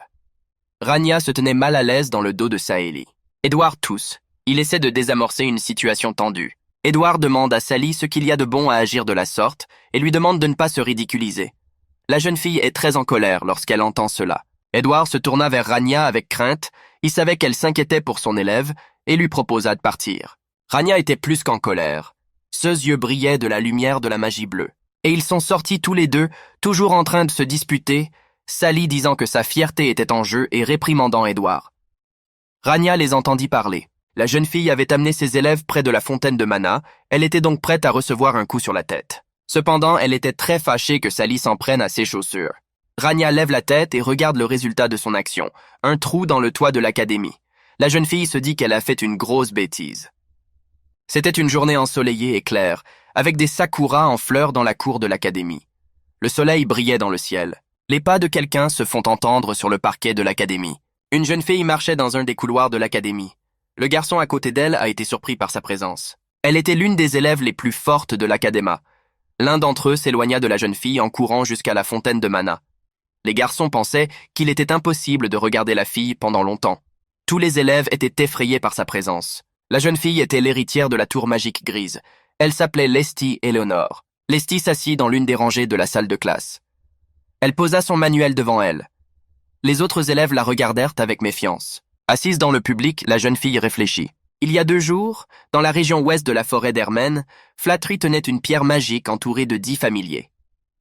Speaker 1: Rania se tenait mal à l'aise dans le dos de Sally. Edward tousse. Il essaie de désamorcer une situation tendue. Edward demande à Sally ce qu'il y a de bon à agir de la sorte et lui demande de ne pas se ridiculiser. La jeune fille est très en colère lorsqu'elle entend cela. Edward se tourna vers Rania avec crainte. Il savait qu'elle s'inquiétait pour son élève et lui proposa de partir. Rania était plus qu'en colère. Ses yeux brillaient de la lumière de la magie bleue. Et ils sont sortis tous les deux, toujours en train de se disputer, Sally disant que sa fierté était en jeu et réprimandant Edward. Rania les entendit parler. La jeune fille avait amené ses élèves près de la fontaine de mana, elle était donc prête à recevoir un coup sur la tête. Cependant, elle était très fâchée que Sally s'en prenne à ses chaussures. Rania lève la tête et regarde le résultat de son action, un trou dans le toit de l'académie. La jeune fille se dit qu'elle a fait une grosse bêtise. C'était une journée ensoleillée et claire, avec des sakuras en fleurs dans la cour de l'académie. Le soleil brillait dans le ciel. Les pas de quelqu'un se font entendre sur le parquet de l'académie. Une jeune fille marchait dans un des couloirs de l'académie. Le garçon à côté d'elle a été surpris par sa présence. Elle était l'une des élèves les plus fortes de l'académa. L'un d'entre eux s'éloigna de la jeune fille en courant jusqu'à la fontaine de mana. Les garçons pensaient qu'il était impossible de regarder la fille pendant longtemps. Tous les élèves étaient effrayés par sa présence. La jeune fille était l'héritière de la tour magique grise. Elle s'appelait Lesty Eleanor. Lesty s'assit dans l'une des rangées de la salle de classe. Elle posa son manuel devant elle. Les autres élèves la regardèrent avec méfiance. Assise dans le public, la jeune fille réfléchit. Il y a 2 jours, dans la région ouest de la forêt d'Hermen, Flattery tenait une pierre magique entourée de 10 familiers.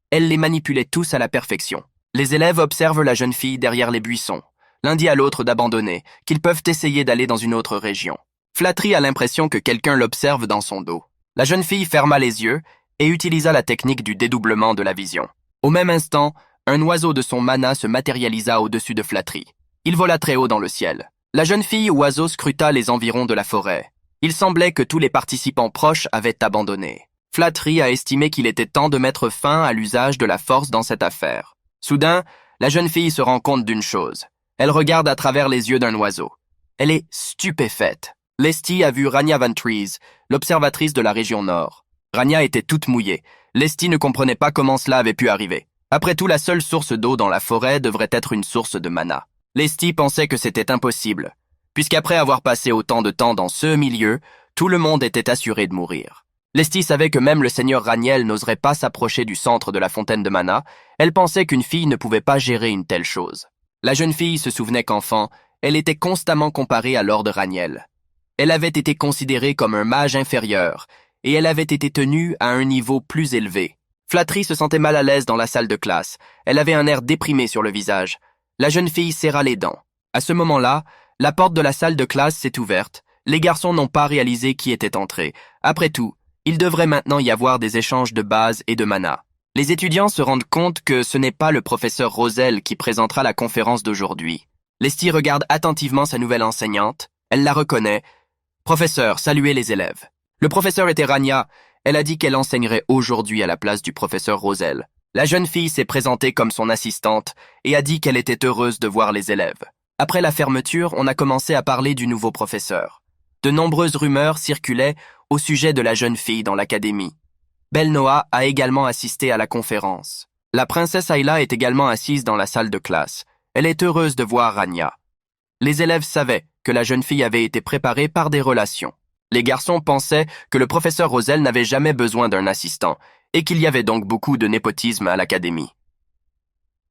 Speaker 1: Elle les manipulait tous à la perfection. Les élèves observent la jeune fille derrière les buissons. L'un dit à l'autre d'abandonner, qu'ils peuvent essayer d'aller dans une autre région. Flattery a l'impression que quelqu'un l'observe dans son dos. La jeune fille ferma les yeux et utilisa la technique du dédoublement de la vision. Au même instant, un oiseau de son mana se matérialisa au-dessus de Flattery. Il vola très haut dans le ciel. La jeune fille oiseau scruta les environs de la forêt. Il semblait que tous les participants proches avaient abandonné. Flattery a estimé qu'il était temps de mettre fin à l'usage de la force dans cette affaire. Soudain, la jeune fille se rend compte d'une chose. Elle regarde à travers les yeux d'un oiseau. Elle est stupéfaite. Lesty a vu Rania Van Trees, l'observatrice de la région nord. Rania était toute mouillée. Lesty ne comprenait pas comment cela avait pu arriver. Après tout, la seule source d'eau dans la forêt devrait être une source de mana. Lesty pensait que c'était impossible, puisqu'après avoir passé autant de temps dans ce milieu, tout le monde était assuré de mourir. Lesty savait que même le seigneur Raniel n'oserait pas s'approcher du centre de la fontaine de mana. Elle pensait qu'une fille ne pouvait pas gérer une telle chose. La jeune fille se souvenait qu'enfant, elle était constamment comparée à Lord Raniel. Elle avait été considérée comme un mage inférieur, et elle avait été tenue à un niveau plus élevé. Flattery se sentait mal à l'aise dans la salle de classe. Elle avait un air déprimé sur le visage. La jeune fille serra les dents. À ce moment-là, la porte de la salle de classe s'est ouverte. Les garçons n'ont pas réalisé qui était entré. Après tout, il devrait maintenant y avoir des échanges de base et de mana. Les étudiants se rendent compte que ce n'est pas le professeur Roselle qui présentera la conférence d'aujourd'hui. Lesty regarde attentivement sa nouvelle enseignante. Elle la reconnaît. « Professeur, saluez les élèves. » Le professeur était Rania. Elle a dit qu'elle enseignerait aujourd'hui à la place du professeur Roselle. La jeune fille s'est présentée comme son assistante et a dit qu'elle était heureuse de voir les élèves. Après la fermeture, on a commencé à parler du nouveau professeur. De nombreuses rumeurs circulaient au sujet de la jeune fille dans l'académie. Belnoa a également assisté à la conférence. La princesse Ayla est également assise dans la salle de classe. Elle est heureuse de voir Rania. Les élèves savaient que la jeune fille avait été préparée par des relations. Les garçons pensaient que le professeur Roselle n'avait jamais besoin d'un assistant et qu'il y avait donc beaucoup de népotisme à l'académie.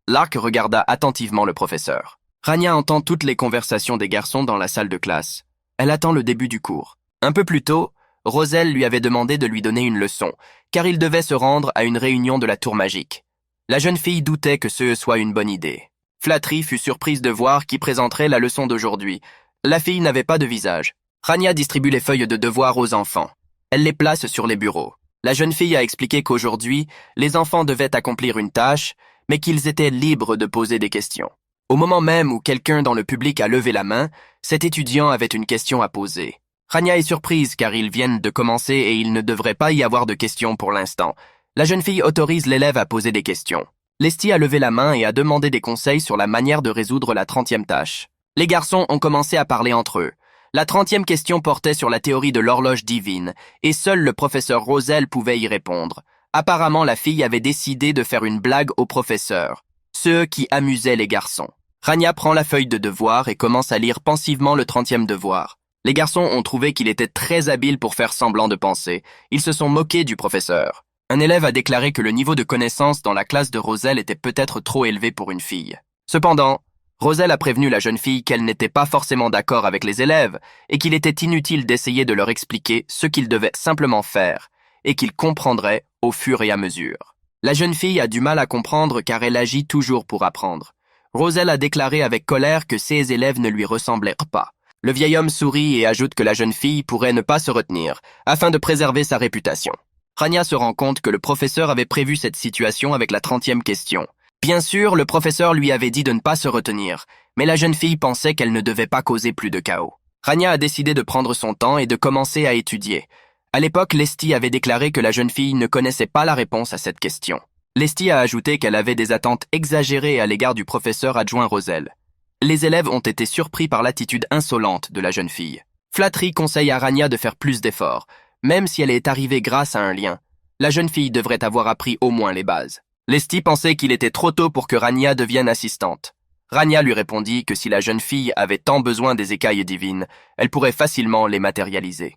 Speaker 1: Lark regarda attentivement le professeur. Rania entend toutes les conversations des garçons dans la salle de classe. Elle attend le début du cours. Un peu plus tôt, Roselle lui avait demandé de lui donner une leçon, car il devait se rendre à une réunion de la tour magique. La jeune fille doutait que ce soit une bonne idée. Flattery fut surprise de voir qui présenterait la leçon d'aujourd'hui. La fille n'avait pas de visage. Rania distribue les feuilles de devoirs aux enfants. Elle les place sur les bureaux. La jeune fille a expliqué qu'aujourd'hui, les enfants devaient accomplir une tâche, mais qu'ils étaient libres de poser des questions. Au moment même où quelqu'un dans le public a levé la main, cet étudiant avait une question à poser. Rania est surprise car ils viennent de commencer et il ne devrait pas y avoir de questions pour l'instant. La jeune fille autorise l'élève à poser des questions. Lesty a levé la main et a demandé des conseils sur la manière de résoudre la 30e tâche. Les garçons ont commencé à parler entre eux. La 30e question portait sur la théorie de l'horloge divine, et seul le professeur Roselle pouvait y répondre. Apparemment, la fille avait décidé de faire une blague au professeur, ce qui amusait les garçons. Rania prend la feuille de devoir et commence à lire pensivement le 30e devoir. Les garçons ont trouvé qu'il était très habile pour faire semblant de penser. Ils se sont moqués du professeur. Un élève a déclaré que le niveau de connaissance dans la classe de Roselle était peut-être trop élevé pour une fille. Cependant, Roselle a prévenu la jeune fille qu'elle n'était pas forcément d'accord avec les élèves et qu'il était inutile d'essayer de leur expliquer ce qu'ils devaient simplement faire et qu'ils comprendraient au fur et à mesure. La jeune fille a du mal à comprendre car elle agit toujours pour apprendre. Roselle a déclaré avec colère que ses élèves ne lui ressemblaient pas. Le vieil homme sourit et ajoute que la jeune fille pourrait ne pas se retenir afin de préserver sa réputation. Rania se rend compte que le professeur avait prévu cette situation avec la 30e question. Bien sûr, le professeur lui avait dit de ne pas se retenir, mais la jeune fille pensait qu'elle ne devait pas causer plus de chaos. Rania a décidé de prendre son temps et de commencer à étudier. À l'époque, Lesti avait déclaré que la jeune fille ne connaissait pas la réponse à cette question. Lesti a ajouté qu'elle avait des attentes exagérées à l'égard du professeur adjoint Rosel. Les élèves ont été surpris par l'attitude insolente de la jeune fille. Flattery conseille à Rania de faire plus d'efforts, même si elle est arrivée grâce à un lien. La jeune fille devrait avoir appris au moins les bases. Lesti pensait qu'il était trop tôt pour que Rania devienne assistante. Rania lui répondit que si la jeune fille avait tant besoin des écailles divines, elle pourrait facilement les matérialiser.